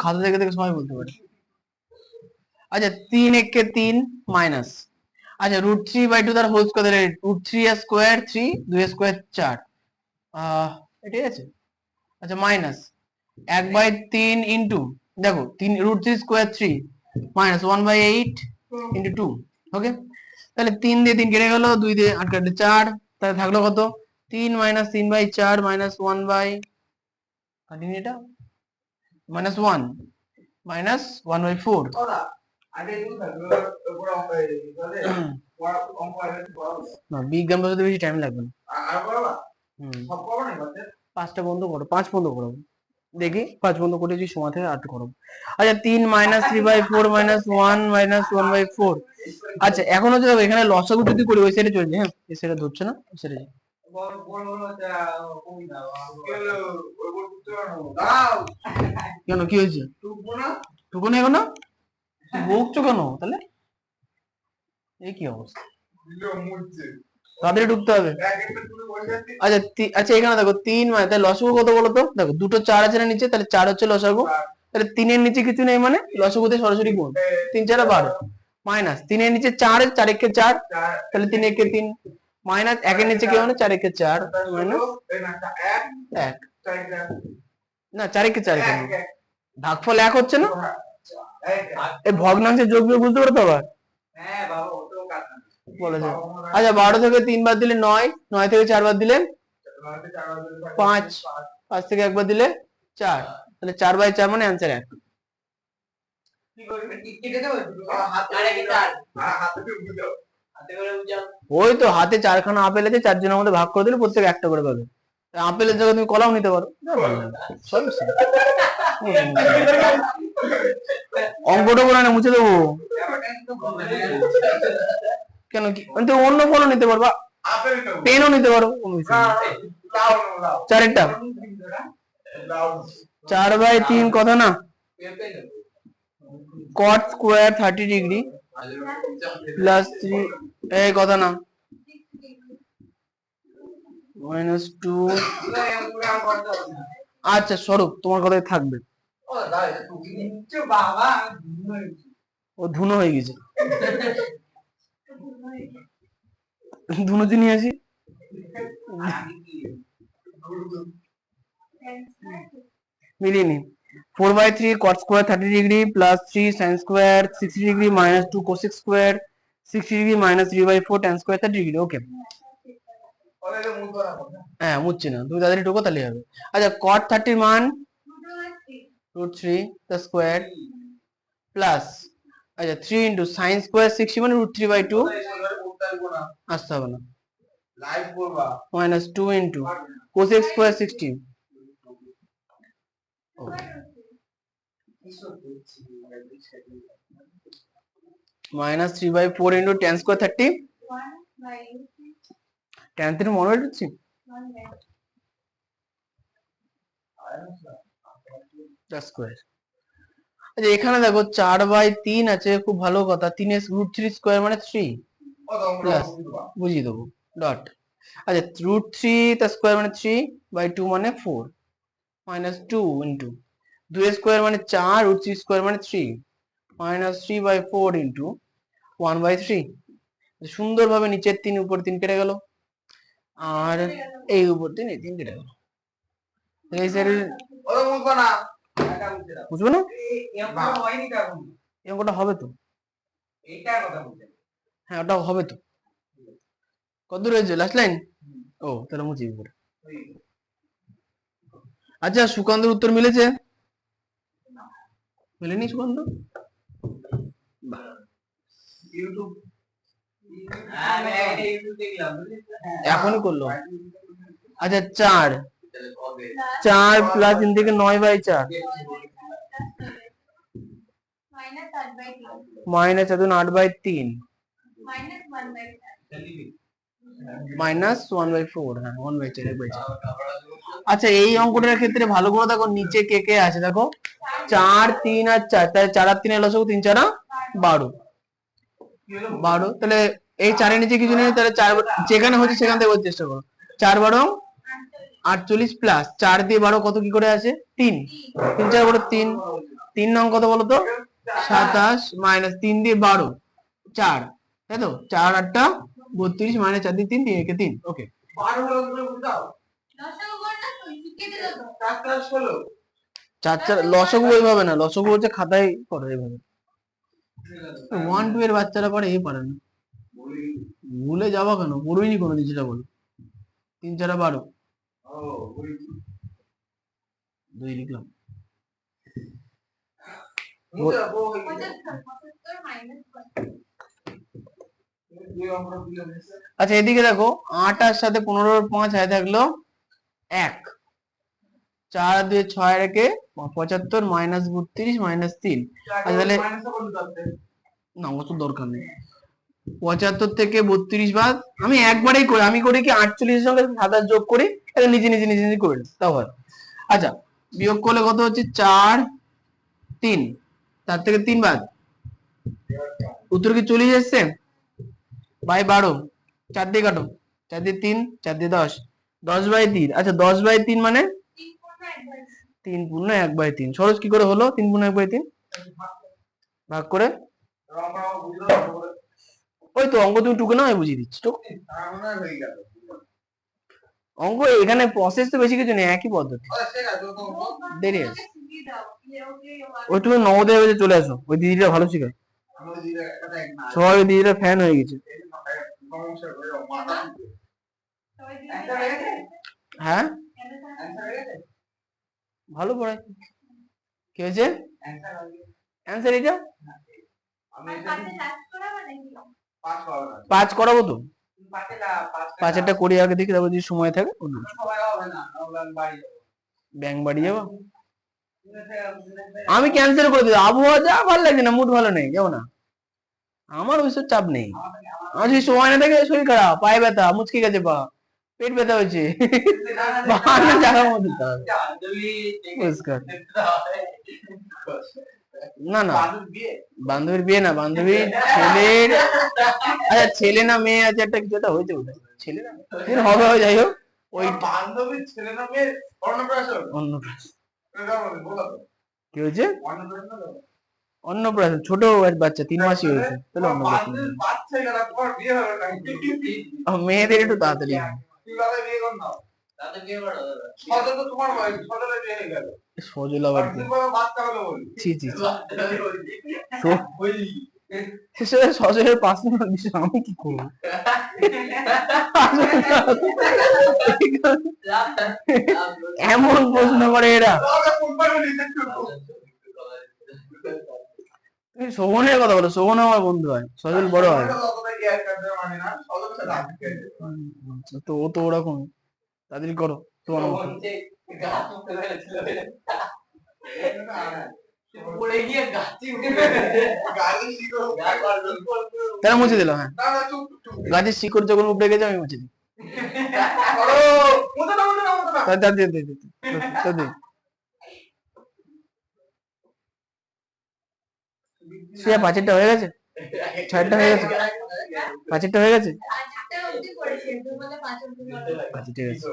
খাতা দেখে দেখে সবাই বলতে পারে। আচ্ছা 3 1 3 মাইনাস, আচ্ছা √3/2 তার হোল স্কয়ার, √3 স্কয়ার 3 2 স্কয়ার 4, ঠিক আছে। আচ্ছা মাইনাস 1/3 ইনটু, দেখো 3 √3 স্কয়ার 3 মাইনাস 1/8 ইনটু 2। ওকে, তাহলে 3 দিয়ে 3 কেটে গেল, 2 দিয়ে 8 কাটলে 4, তাহলে থাকলো কত? 3 মাইনাস 3/4 মাইনাস 1 বাই, কাটিনি এটা, মাইনাস 1 মাইনাস 1/4। না বিজ্ঞান বলতে বেশি টাইম লাগবে না। পাঁচটা বন্ধ করো, 5 বন্ধ করো, দেখি 5 বন্ধ করে যদি সময় থাকে 8 করো। আচ্ছা 3 মাইনাস 3/4 মাইনাস 1 মাইনাস 1/4। আচ্ছা এখন হচ্ছে দেখো এখানে লসাগু যদি করি ওই সাইডে চলে যায়, হ্যাঁ এই সাইডে ধরছে না, এই সাইডে যায়। কেন কি হয়েছে? টুকু নেই না, বকছো কেন তাহলে? এই কি অবস্থা, তাদের ঢুকতে হবে। আচ্ছা আচ্ছা এখানে দেখো 3 মানে তাহলে লসাগু কত বলো তো? দেখো দুটো 4 আছে না নিচে, তাহলে 4 হচ্ছে লসাগু, তাহলে 3 এর নিচে কিছু নেই মানে লসাগুতে সরাসরি গুণ, 3 4 12 মাইনাস 3 এর নিচে 4 4 একে 4 তাহলে 3 একে 3 মাইনাস 1 এর নিচে কি মানে 4 একে 4 মাইনাস 1 না 4 একে 4 কেন ভাগফল 1 হচ্ছে না, এই ভগ্নাংশের যোগ বিয়োগ বুঝতে পারো তো আবার হ্যাঁ বাবা ও তো কাজ বলেছে। আচ্ছা 12 থেকে 3 বাদ দিলে 9, 9 থেকে 4 বাদ দিলে 5, 5 থেকে 1 বাদ দিলে 4, তাহলে 4/4 মানে অ্যান্সার 1। কি করবে কেটে দেবো হাতে কি চার হাতে করে বুঝাও ওই তো হাতে 4খানা আপেল আছে, 4 জনের মধ্যে ভাগ করে দিলে প্রত্যেক একটা করে পাবে। আপেলের জায়গায় তুমি কলাও নিতে পারো, অঙ্কটা করে না মুছে দেবো কেন, কি তো অন্য ফলও নিতে পারবা, পেনও নিতে পারো, 4 4/3 কথা না, cot square 30 ডিগ্রি প্লাস 3 এই কথা না -2। আচ্ছা স্বরূপ তোমার কথাই থাকবে, বাবা ও ধুনো হয়ে গেছে, ধুনোতে নিয়ে আসি মিলিয়ে নি। 4/3 cot square 30 degree plus 3 sin square 60 degree minus 2 cosec square 60 degree minus 3/4 tan square 30 degree. Okay হ্যাঁ মুছছি না, তুমি তাড়াতাড়ি ঢোকো তাহলে হবে। আচ্ছা cot 30 এর মান √3 the square প্লাস আচ্ছা 3 into sin square 60 মানে √3/2 আসতে হবে না minus 2 into cosec square 60 minus 3/4 into tan square 30 tan 3 মনে হচ্ছে স্কয়ার। আচ্ছা এখানে দেখো 4/3 আছে, খুব ভালো কথা, 3 এর √3 স্কয়ার মানে 3 প্লাস বুঝিয়ে দেবো ডট। আচ্ছা √3 তার স্কয়ার মানে 3/2 মানে 4 মাইনাস 2 ইন্টু 2 এর স্কয়ার মানে 4 √3 স্কয়ার মানে 3 মাইনাস 3/4 ইন্টু 1/3। সুন্দরভাবে নিচের 3 উপর 3 কেটে গেল, আর এই উপর 3 এই 3 কেটে গেল। এই স্যারের বুঝবে না এই অঙ্কটা হবে তো, হ্যাঁ ওটা হবে তো। কত রয়েছে লাস্ট লাইন, ও তাহলে মুছি উপরে। আচ্ছা সুকান্তর উত্তর মিলেছে, মিলেনি সুকান্ত? এখনই করলো। আচ্ছা 4 4 প্লাস 3 থেকে 9/4 মাইনাস 8/3 মাইনাস 1/4 হ্যাঁ 1/4 1/4। আচ্ছা এই অঙ্কটার ক্ষেত্রে ভালো করে দেখো নিচে কে কে আছে, দেখো 4 3 আর 4, তাহলে 4 আর 3 এর লসাগু 3 4 12 12, তাহলে এই 4 এর নিচে কিছু নেই, তাহলে 4 যেখানে হচ্ছে সেখান থেকে বলার চেষ্টা করো। 4 12 48 প্লাস 4 দিয়ে 12 কত কি করে আছে 3 3 4 বড় 3 3 নং কত বলো তো 27 মাইনাস 3 দিয়ে 12 4, তাই তো 4 8 32 মাইনাস 4 দিয়ে 3 দিয়ে 1 3। ওকে লসাগু ওইভাবে না, লসাগু হচ্ছে খাতায় করে এইভাবে, 1 2 এর বাচ্চারা পড়ে এই পারে না, ভুলে যাওয়া কেন, পড়ইনি কোনো দিন সেটা বলো। 3 4 12 2 লিখলাম। আচ্ছা এদিকে দেখো 8 আর সাথে 15 5 হাতে থাকলো 1, 4 2 6 রেখে 75 মাইনাস 32 মাইনাস 3। আচ্ছা তাহলে না অত দরকার নেই, 75 থেকে 32 বাদ আমি একবারেই করি, আমি করি কি 48 এর সঙ্গে 27 যোগ করি, এটা নিজে নিজে নিজে নিজে করে তাও হয়। আচ্ছা বিয়োগ করলে কত হচ্ছে 4 3, তার থেকে 3 বাদ, উত্তর কি চলে যাচ্ছে বাই 12, 4 দিয়ে কাটো, 4 দিয়ে 3 4 দিয়ে 10 10/3। আচ্ছা 10/3 মানে 3/1/3। সরজ কি করে হলো 3/1/3? ভাগ করে ওই তো অঙ্ক তুমি টুকে না আমি বুঝিয়ে দিচ্ছি। টুক হয়ে গেল। অঙ্ক এখানে প্রসেস তো বেশি কিছু নেই, একই পদ্ধতি, দেরি আছে। ওই তুমি নবোদয় হয়ে চলে আসো, ওই দিদিটা ভালো শেখায়, সবাই ওই দিদিটা ফ্যান হয়ে গেছে। হ্যাঁ ভালো পড়ায়। কি হয়েছে অ্যান্সার এটা? 5 করাবো তো, 5-এরটা করি আগে দেখি, তারপর যদি সময় থাকে ব্যাংক বাড়ি যাবো। আমি ক্যান্সেল করে দিই, আবহাওয়া যা ভালো লাগছে না, মুড ভালো নেই, যাবো না। আমার ওইসব চাপ নেই, আমার যদি সময় না থাকে, শরীর খারাপ, পায়ে ব্যথা, মুচকে গেছে পা, পেট ব্যথা হয়েছে, বাহানা জায়গার মধ্যে দিতে হবে। পরিষ্কার। না না বান্ধবীর বিয়ে না, বান্ধবীর ছেলের, আচ্ছা ছেলে না মেয়ে আছে, একটা কিছু একটা হয়েছে বোধ হয়, ছেলে না হবে, যাই হোক ওই বান্ধবীর ছেলে না মেয়ে অন্নপ্রাশন। অন্নপ্রাশন বলো তো কি হয়েছে? অন্নপ্রাশন অন্নপ্রাশন, ছোট বাচ্চা 3 মাসই হয়েছে, তাহলে অন্নপ্রাশন। বাচ্চা গেল পর বিয়ে হবে না, মেয়েদের একটু তাড়াতাড়ি হয়। কিভাবে বিয়ে কর নাও, তাতে বিয়ে করো। সজল তো তোমার বয়স, সজলের বিয়ে হয়ে গেল। সজল আবার কি? বাচ্চা হলো বলি। ছি ছি ছি। সজলের পার্সোনাল বিষয়, আমি কি করবো? এমন প্রশ্ন করে এরা। তুমি শোভনের কথা বলো, শোভন আমার বন্ধু হয়, সজল বড় হয়। তো ও তো ওরকম, তাদের করো তোমার মতো। তারা মুছে দিল, হ্যাঁ গাছের শিকড় যখন উপরে গেছে আমি মুছে দিই। শ্রেয়া 5-এরটা হয়ে গেছে, 6-এরটা হয়ে গেছে, 5-এরটা হয়ে গেছে। আচ্ছা ঠিক আছে।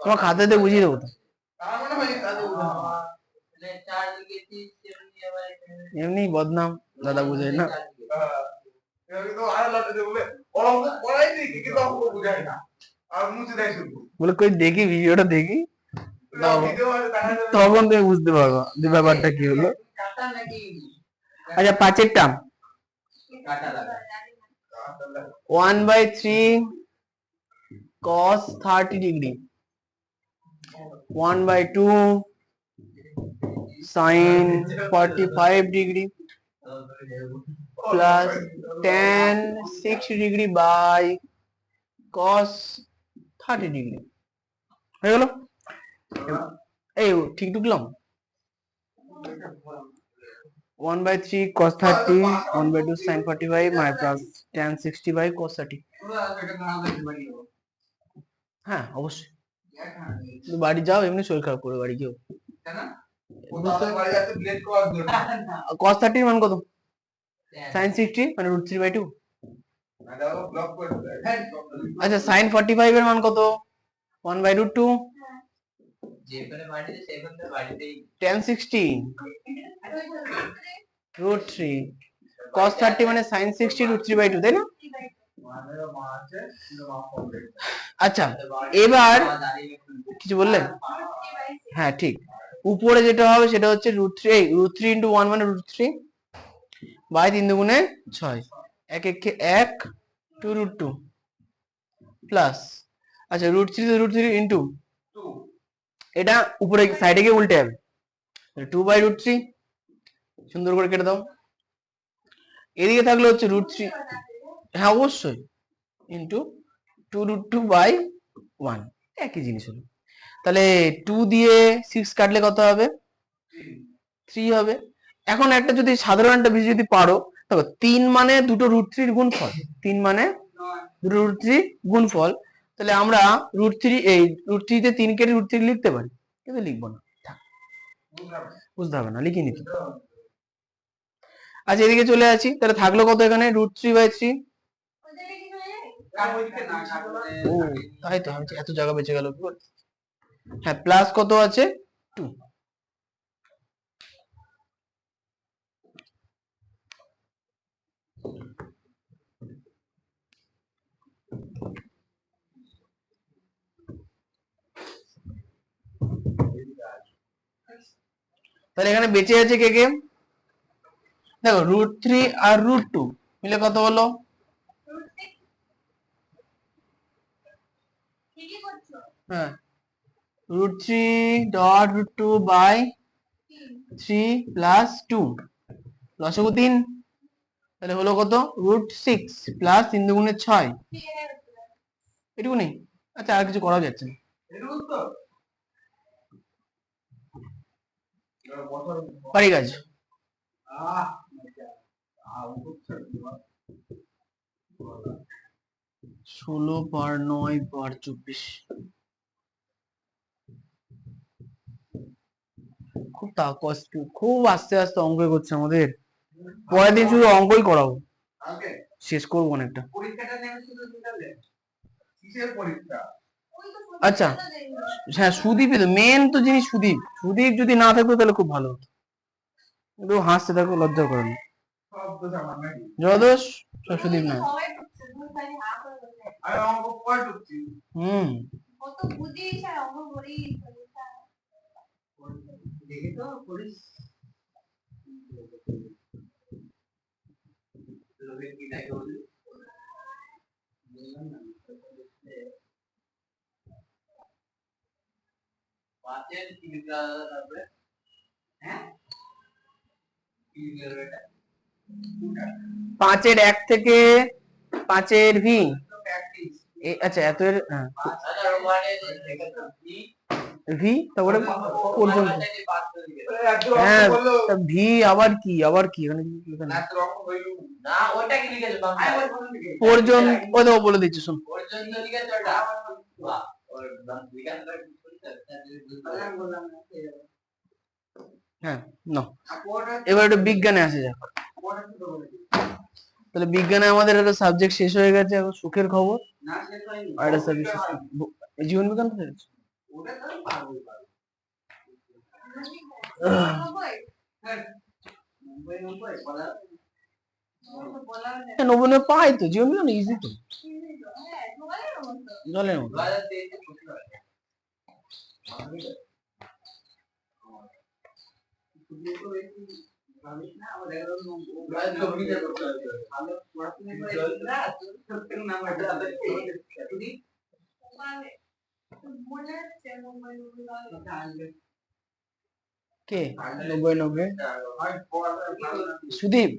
তোমার খাতাতে বুঝিয়ে দেবো তো, এমনি বদনাম দাদা বুঝে না। বলে কই দেখি ভিডিওটা দেখি, তখন তুমি বুঝতে পারবো যে ব্যাপারটা কি হলো। আচ্ছা 5-এরটা 1/3 cos 30 degree, 1/2 sin 45 degree plus tan 60 degree by cos 30 degree হয়ে গেল। এই ঠিক ঢুকলাম? 1/3 cos 30, 1/2 sin 45 my plus tan 60 by cos 30। হ্যাঁ অবশ্যই, তুমি বাড়ি যাও, এমনি শরীর খারাপ করে বাড়ি গিয়েও। cos 30 মান কত? sin 60 মানে √3/2। আচ্ছা sin 45 এর মান কত? 1/√2। tan 60 √3, cos 30 মানে sin 60 √3/2, তাই না? আচ্ছা এবার কিছু বললেন? হ্যাঁ ঠিক, উপরে যেটা হবে সেটা হচ্ছে √3 into 1 মানে √3 বাই 3 দুগুণে 6, 1 1 1 2√2 প্লাস, আচ্ছা √3 ইন্টু এটা উপরে সাইডে গিয়ে উল্টে যাবে, 2/√3 সুন্দর করে কেটে দাও। এদিকে থাকলে হচ্ছে √3, হ্যাঁ অবশ্যই, ইন্টু 2√2/1, একই জিনিস হলো। তাহলে 2 দিয়ে 6 কাটলে কত হবে? 3 হবে। এখন একটা যদি সাধারণ একটা বিষয় যদি পারো, দেখো 3 মানে দুটো √3 গুণফল, 3 মানে দুটো √3 গুণফল, তাহলে আমরা √3 এই √3 তে 3 কেটে √3 লিখতে পারি, কিন্তু লিখবো না, থাক, বুঝতে হবে না, লিখে নিতে। আচ্ছা এদিকে চলে আসি, তাহলে থাকলো কত এখানে √3/3। ও তাই তো, আমি এত জায়গা বেঁচে গেল। হ্যাঁ, প্লাস কত আছে 2। তাহলে এখানে বেঁচে আছে কে কে, দেখো √3 আর √2 মিলে কত হলো, হ্যাঁ √3.√2/3 প্লাস 2 লসাগু 3, তাহলে হলো কত √6 প্লাস 3 দুগুণে 6, এটুকুনি। আচ্ছা আর কিছু করা যাচ্ছে না, পারি কাজ। 16/9/24। খুব কষ্ট, খুব আস্তে আস্তে অঙ্ক করছে আমাদের, পরের দিন শুধু অঙ্কই করাবো, শেষ করবো অনেকটা। আচ্ছা হ্যাঁ, সুদীপ তো মেন তো জিনিস, সুদীপ সুদীপ যদি না থাকতো তাহলে খুব ভালো হতো, কিন্তু হাসতে থাকো, লজ্জা করে না, জয়দোষ সব সুদীপ না। হুম পাঁচের 1 থেকে 5-এর ভি, আচ্ছা এত এর ভি, তারপরে পর্যন্ত, হ্যাঁ ভি আবার কি এখানে পর্যন্ত, ওই দেখো বলে দিচ্ছি শোন। হ্যাঁ না, এবার একটু বিজ্ঞানে আসে যাক। তাহলে বিজ্ঞানে আমাদের একটা সাবজেক্ট শেষ হয়ে গেছে, এখন সুখের খবর, আর একটা সাবজেক্ট জীবন বিজ্ঞান শেষ। 90 পাই তো, জীবন বিজ্ঞান ইজি তো, জলের মতো। কে 90 সুদীপ,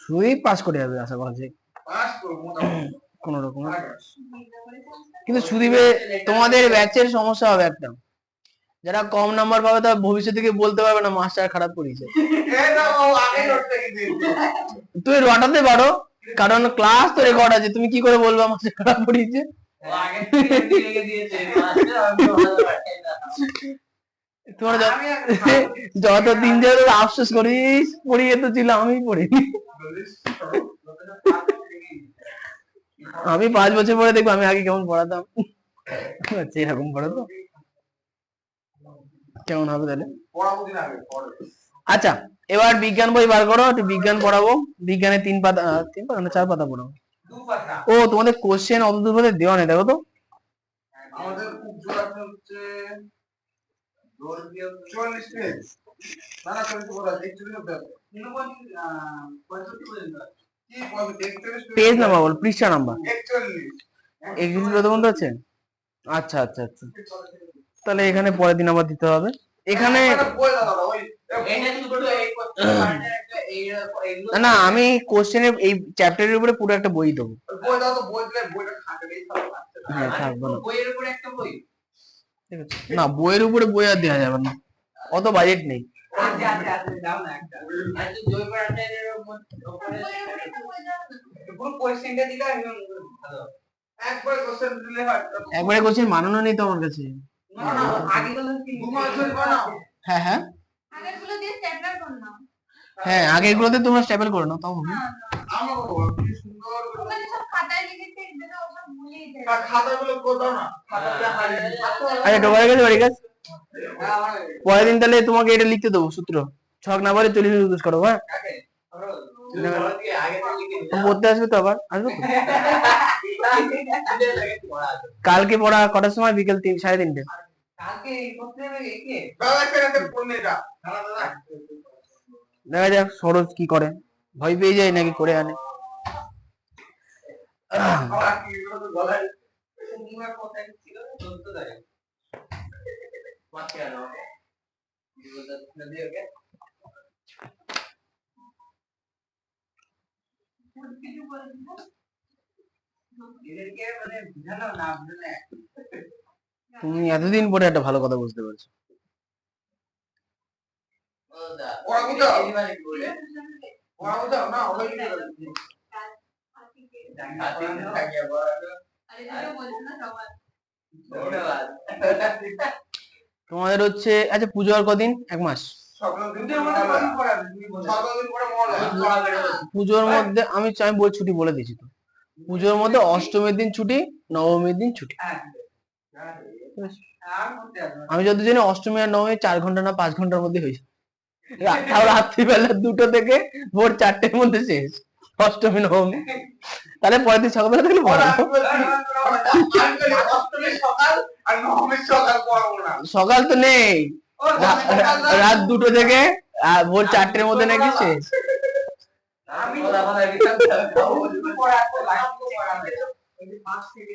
সুদীপ পাস করে যাবে আশা করা যায় কোন রকম, কিন্তু সুদীপে তোমাদের ব্যাচের সমস্যা হবে একটা, যারা কম নাম্বার পাবে তারা ভবিষ্যৎ থেকে বলতে পারবে না মাস্টার খারাপ করিয়েছে। তুই রটাতে পারো, কারণ ক্লাস তো রেকর্ড আছে, তুমি কি করে বলবা মাস্টার খারাপ করিয়েছে। তোমার যত দিন যাবে আফসোস করিস, পড়িয়ে তো ছিল, আমি পড়িনি। আমি 5 বছর পরে দেখবো আমি আগে কেমন পড়াতাম, আচ্ছা এরকম পড়াতো কেমন হবে তাহলে। আচ্ছা এবার বিজ্ঞান বই বার করো, একটু বিজ্ঞান পড়াবো, বিজ্ঞানে 3 পাতা, 3 পাতা না 4 পাতা পড়াবো। ও তোমাদের কোশ্চেন অত দূর পর্যন্ত দেওয়া নেই, দেখো তো আমাদের খুব জোর হচ্ছে 44 পেজ, না না 44 বলা 41 হতে হবে, 65 পর্যন্ত কি বল, 41 পেজ নাম্বার বল, পৃষ্ঠা নাম্বার 41 পর্যন্ত আছে। আচ্ছা আচ্ছা আচ্ছা, তাহলে এখানে পরের দিন আবার দিতে হবে। এখানে না আমি কোশ্চেনের এই চ্যাপ্টারের উপরে পুরো একটা বই দেবো। হ্যাঁ থাকবে না, না বইয়ের উপরে বই আর দেওয়া যাবে না, অত বাজেট নেই। আচ্ছা আচ্ছা আচ্ছা দাও না একটা আচ্ছা জৈব রাসায়নিকের উপরে পুরো কোশ্চেনটা দিলে আমি ভালো একবার কোশ্চেন দিলে হয়। একবারে কোশ্চেন মানানো নেই তো আমার কাছে। না না আগে গুলো দু মাস ধরে বানাও। হ্যাঁ হ্যাঁ আগেরগুলো দিয়ে স্ট্যাপলার কর না। হ্যাঁ, আগের গুলোতে তোমরা স্টেপল করো না তাও হবে। আমরা করবো কি সুন্দর করে। ওখানে সব খাতায় লিখেছে এগুলো ওসব ভুলেই যায়। খাতাগুলো কোথাও না খাতাটা হারিয়ে দিই। আচ্ছা ডোবার গেছে বাড়ি কাজ। পরের দিন তাহলে তোমাকে এটা লিখতে দেবো সূত্র, ছক না বলে 40 ইউজ করো। হ্যাঁ আগে তো লিখে পড়তে আসবে তো, আবার আসবে তো? কালকে পড়া কটার সময়? বিকেল 3:30। কালকে করতে হবে একে দাদা একটা ফোন এটা দাদা দাদা দেখা যাক সরোজ কি করে, ভয় পেয়ে যায় নাকি করে আনে। আমার কি এগুলো তো গলায় তোমার কথা ছিল 14 তারিখ মাত্র আনো বিবদা নদী ওকে কিছু বলে দিও। এদেরকে মানে বুঝানো না বুঝলে তুমি এতদিন পরে একটা ভালো কথা বুঝতে পারছো। ওদা ওরা বুঝাও। এই মানে কি বলে ওরা বুঝাও না ওই কি করে থাকিয়া বড় আরে এটা বলছো না সবাই। ধন্যবাদ তোমাদের হচ্ছে আচ্ছা পুজো আর কদিন? 1 মাস। দুটোর মধ্যে কোন পড়াবে তুমি বলো 7 দিন পরে মহলা পুজোর মধ্যে আমি বই ছুটি বলে দিয়েছি তো। পুজোর মধ্যে অষ্টমীর দিন ছুটি, নবমীর দিন ছুটি। আর করতে হবে আমি যত জানি অষ্টমী আর নবমী 4 ঘন্টা না 5 ঘন্টার মধ্যে হয়েছে। তাও রাত্রিবেলা 2টো থেকে ভোর 4টের মধ্যে শেষ অষ্টমী নবমী। তাহলে পরের দিন সকালবেলা থেকে পড়াবো। অষ্টমীর সকাল আর নবমীর সকাল পড়াবো না। সকাল তো নেই, রাত 2টো থেকে ভোর 4টের মধ্যে নাকি শেষ। আমি কথা বলা পড়াতে লাগবে পড়াবে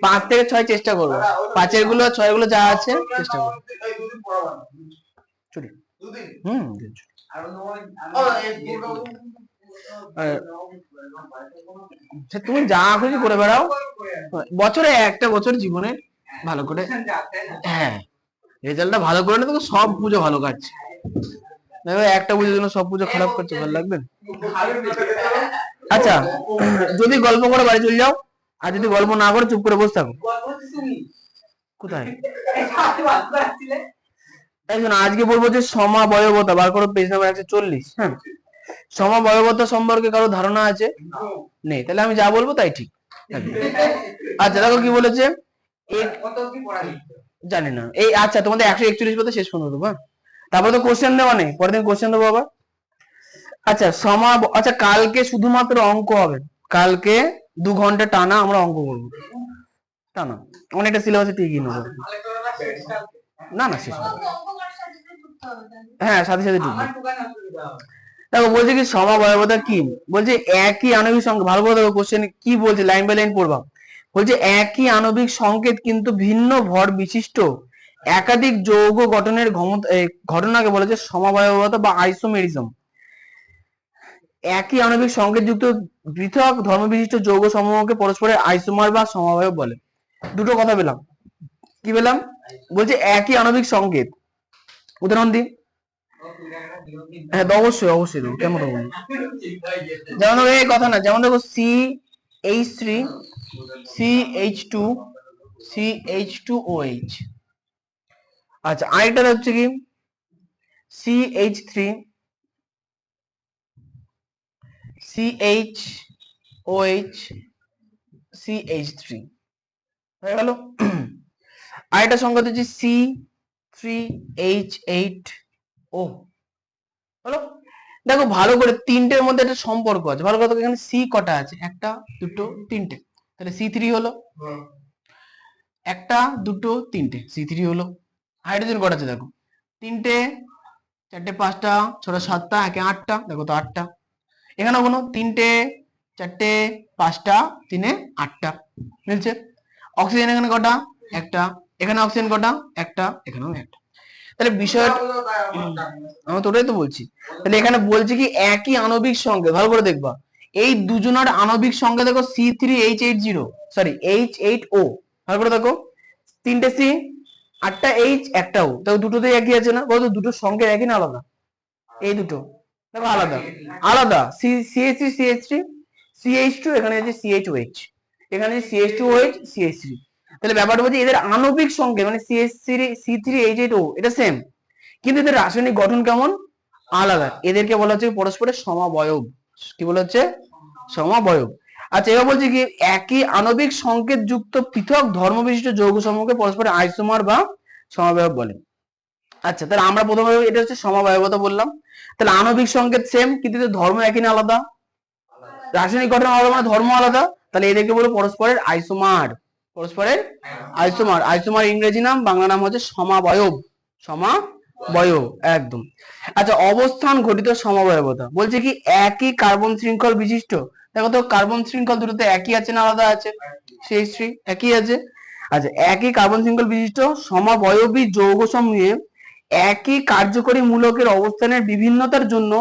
5 থেকে 6 চেষ্টা করবো, 5-এর গুলো 6-এর গুলো যা আছে চেষ্টা করবো। এই দুদিন পড়াবো না। ছুটি। দুদিন দিন ছুটি। আর ও এই দুটো সে তুমি যা খুশি করে বেড়াও, বছরে একটা বছর জীবনে ভালো করে। হ্যাঁ, রেজাল্টটা ভালো করে না তো সব পুজো ভালো কাটছে। দেখো একটা পুজোর জন্য সব পুজো খারাপ করছে, ভালো লাগবে? আচ্ছা যদি গল্প করে বাড়ি চলে যাও, আর যদি গল্প না করে চুপ করে বসে থাকো। কোথায়? একজন আজকে বলবো যে সমাবয়বতা বার করো, পেজ নাম্বার 140। হ্যাঁ, সমাবয়বতা সম্পর্কে কারো ধারণা আছে? নেই, তাহলে আমি যা বলবো তাই ঠিক। আচ্ছা দেখো কি বলেছে, কত কি পড়া জানি না এই। আচ্ছা তোমাদের 141 পর্যন্ত শেষ পর্যন্ত দেবো। তারপরে তো কোশ্চেন দেওয়া নেই, পরের দিন কোশ্চেন দেবো আবার। আচ্ছা আচ্ছা কালকে শুধুমাত্র অঙ্ক হবে, কালকে 2 ঘন্টা টানা আমরা অঙ্ক করবো, টানা। অনেকটা সিলেবাসে ঠিকই নেবো। না না শেষ ও তো অঙ্ক করার সাথে সাথে যুক্ত হবে তাহলে। হ্যাঁ সাথে সাথে ঢুকবে। আমার দোকানে অসুবিধা হবে দেখো বলছে কি সমবায়বতা কি, বলছে একই আণবিক সংকেত। ভালো করে দেখো কোশ্চেন কি বলছে, লাইন বাই লাইন পড়বা। বলছে একই আণবিক সংকেত কিন্তু ভিন্ন ভর বিশিষ্ট একাধিক যৌগ গঠনের ঘটনাকে বলেছে সমবায়বতা বা আইসোমেরিজম। একই আণবিক সংকেত যুক্ত পৃথক ধর্ম বিশিষ্ট যৌগ সমূহকে পরস্পরের আইসোমার বা সমবায় বলে। দুটো কথা পেলাম, কি পেলাম? বলছে একই আণবিক সংকেত, উদাহরণ দিই। হ্যাঁ অবশ্যই অবশ্যই দেবো, কেমন দেবো? যেমন দেখো এই কথা না, যেমন দেখো CH3 CH2 CH2OH। আচ্ছা আরেকটা হচ্ছে কি CH3 CHOH CH3 হয়ে গেল। আরেকটা সংখ্যা হচ্ছে C3H8O হলো। দেখো ভালো করে তিনটের মধ্যে একটা সম্পর্ক আছে, ভালো করে এখানে C কটা আছে? 1 2 3টে, তাহলে C3 হলো। 1 2 3টে C3 হলো। হাইড্রোজেন কটা আছে দেখো? 3টে 4টে 5টা 6টা 7টা 1 8টা, দেখো তো 8টা। এখানেও কোনো 3টে 4টে 5টা 3 8টা মিলছে। অক্সিজেন এখানে কটা? 1টা। এখানে অক্সিজেন কটা? 1টা। এখানেও 1টা। তাহলে বিষয়টা আমি তো ওটাই তো বলছি। তাহলে এখানে বলছি কি একই আণবিক সংকেত, ভালো করে দেখবা। এই দুজনের আণবিক সংখ্যা দেখো C3H80 সরি H8O, ভালো করে দেখো। 3টে C 8টা H 1টা O, তাহলে দুটোতেই একই আছে না? বলতো দুটো সংখ্যা একই না আলাদা? এই দুটো দেখো আলাদা আলাদা, CH3 CH3 CH2, এখানে আছে CH OH, এখানে আছে CH2OH CH3। তাহলে ব্যাপারটা হচ্ছে এদের আণবিক সংকেত মানে C3H8O এটা সেম, কিন্তু এদের রাসায়নিক গঠন কেমন আলাদা। এদেরকে বলা হচ্ছে পরস্পরের সমাবয়ব। কি বলা হচ্ছে? সমাবয়ব। আচ্ছা এবার বলছি কি একই আণবিক সংকেত যুক্ত পৃথক ধর্মবিশিষ্ট যৌগ সমূহকে পরস্পরের আইসোমার বা সমাবয়ব বলে। আচ্ছা তাহলে আমরা প্রথমে এটা হচ্ছে সমাবয়বতা বললাম। তাহলে আণবিক সংকেত সেম কিন্তু এদের ধর্ম একই না আলাদা? রাসায়নিক গঠন আলাদা মানে ধর্ম আলাদা, তাহলে এদেরকে বলবো পরস্পরের আইসোমার। পরস্পরের আইসোমার, আইসোমার ইংরেজি নাম, বাংলা নাম হচ্ছে সমাবয়ব। সমাবয়ব একদম। আচ্ছা অবস্থান ঘটিত সমাবয়বতা বলছে কি একই কার্বন শৃঙ্খল বিশিষ্ট, দেখো তো কার্বন শৃঙ্খল দুটোতে একই আছে না আলাদা আছে? সেই একই আছে। আচ্ছা একই কার্বন শৃঙ্খল বিশিষ্ট সমাবয়বী যৌগ সমূহে একই কার্যকরী মূলকের অবস্থানের বিভিন্নতার জন্য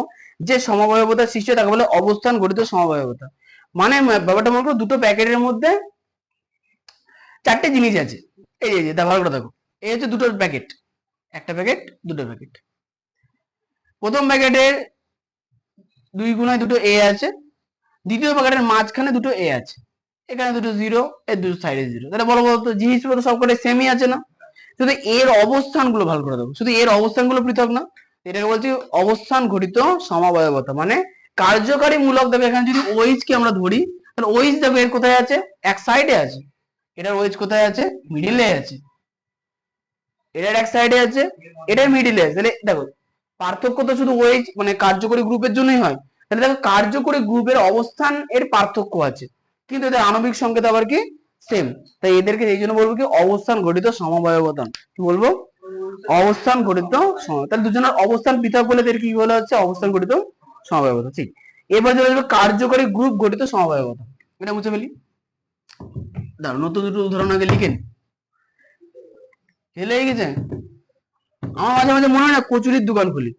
যে সমবায়বতা সৃষ্টি হয় তাকে বলে অবস্থান গঠিত সমবায়বতা। মানে ব্যাপারটা মনে করো দুটো প্যাকেটের মধ্যে চারটে জিনিস আছে, এই যে তা ভালো করে দেখো, এই হচ্ছে দুটো প্যাকেট, একটা প্যাকেট দুটো প্যাকেট। প্রথম প্যাকেটের 2 গুণায় দুটো এ আছে, দ্বিতীয় প্যাকেটের মাঝখানে দুটো এ আছে, এখানে দুটো জিরো, এর দুটো সাইডে জিরো। তাহলে বলো বলতো জিনিসগুলো তো সবকটাই সেমই আছে না? শুধু এর অবস্থানগুলো ভালো করে দেখো, শুধু এর অবস্থানগুলো পৃথক না, এটাকে বলছি অবস্থান ঘটিত সমাবয়বতা। মানে কার্যকারী মূলক দেখো এখানে যদি OH কে আমরা ধরি তাহলে OH দেখো এর কোথায় আছে? এক সাইডে আছে। এটার OH কোথায় আছে? মিডিলে আছে। এটার এক সাইডে আছে, এটার মিডিলে আছে। তাহলে দেখো পার্থক্য তো শুধু OH মানে কার্যকরী গ্রুপের জন্যই হয়। তাহলে দেখো কার্যকরী গ্রুপের অবস্থান এর পার্থক্য আছে, কিন্তু এদের আণবিক সংকেত আবার কি সেম। তাই এদেরকে এই জন্য বলবো কি অবস্থান ঘটিত সমবায়বতা। কি বলবো? অবস্থান ঘটিত সমবায়। তাহলে দুজনের অবস্থান পৃথক বলে এদের কি বলা হচ্ছে? অবস্থান ঘটিত সমবায়বতা। ঠিক। এবার চলে আসবে কার্যকরী গ্রুপ ঘটিত সমবায়বতা। এটা মুছে ফেলি, দাঁড়াও নতুন দুটো উদাহরণ আগে লিখেন। হেলে গেছে আমার মাঝে মাঝে মনে হয় না কচুরির দোকান খুলি,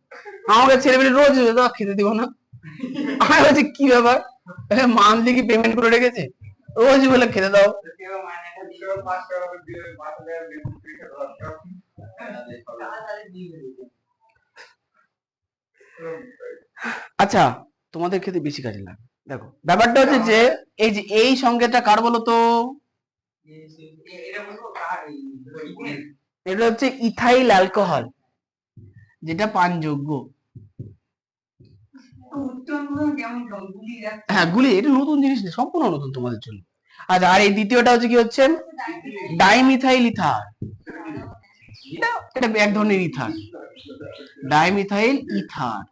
আমাকে ছেলেমেয়ে রোজ খেতে দিব না, আমি বলছি কি ব্যাপার মান্থলি কি পেমেন্ট করে রেখেছে, রোজ বলে খেতে দাও। কেউ 5 টাকা দিয়ে 5,000 বেতন দিয়ে 10 টাকা। আচ্ছা তোমাদের খেতে বেশি কাজে লাগে। দেখো ব্যাপারটা হচ্ছে যে এই যে এই সংকেতটা কার বলো তো? এটা হচ্ছে ইথাইল অ্যালকোহল, যেটা পানযোগ্য। হ্যাঁ গুলি, এটা নতুন জিনিস না, সম্পূর্ণ নতুন তোমাদের জন্য। আচ্ছা আর এই দ্বিতীয়টা হচ্ছে কি হচ্ছে ডাইমিথাইল ইথার। এটা এক ধরনের ether, dimethyl ether,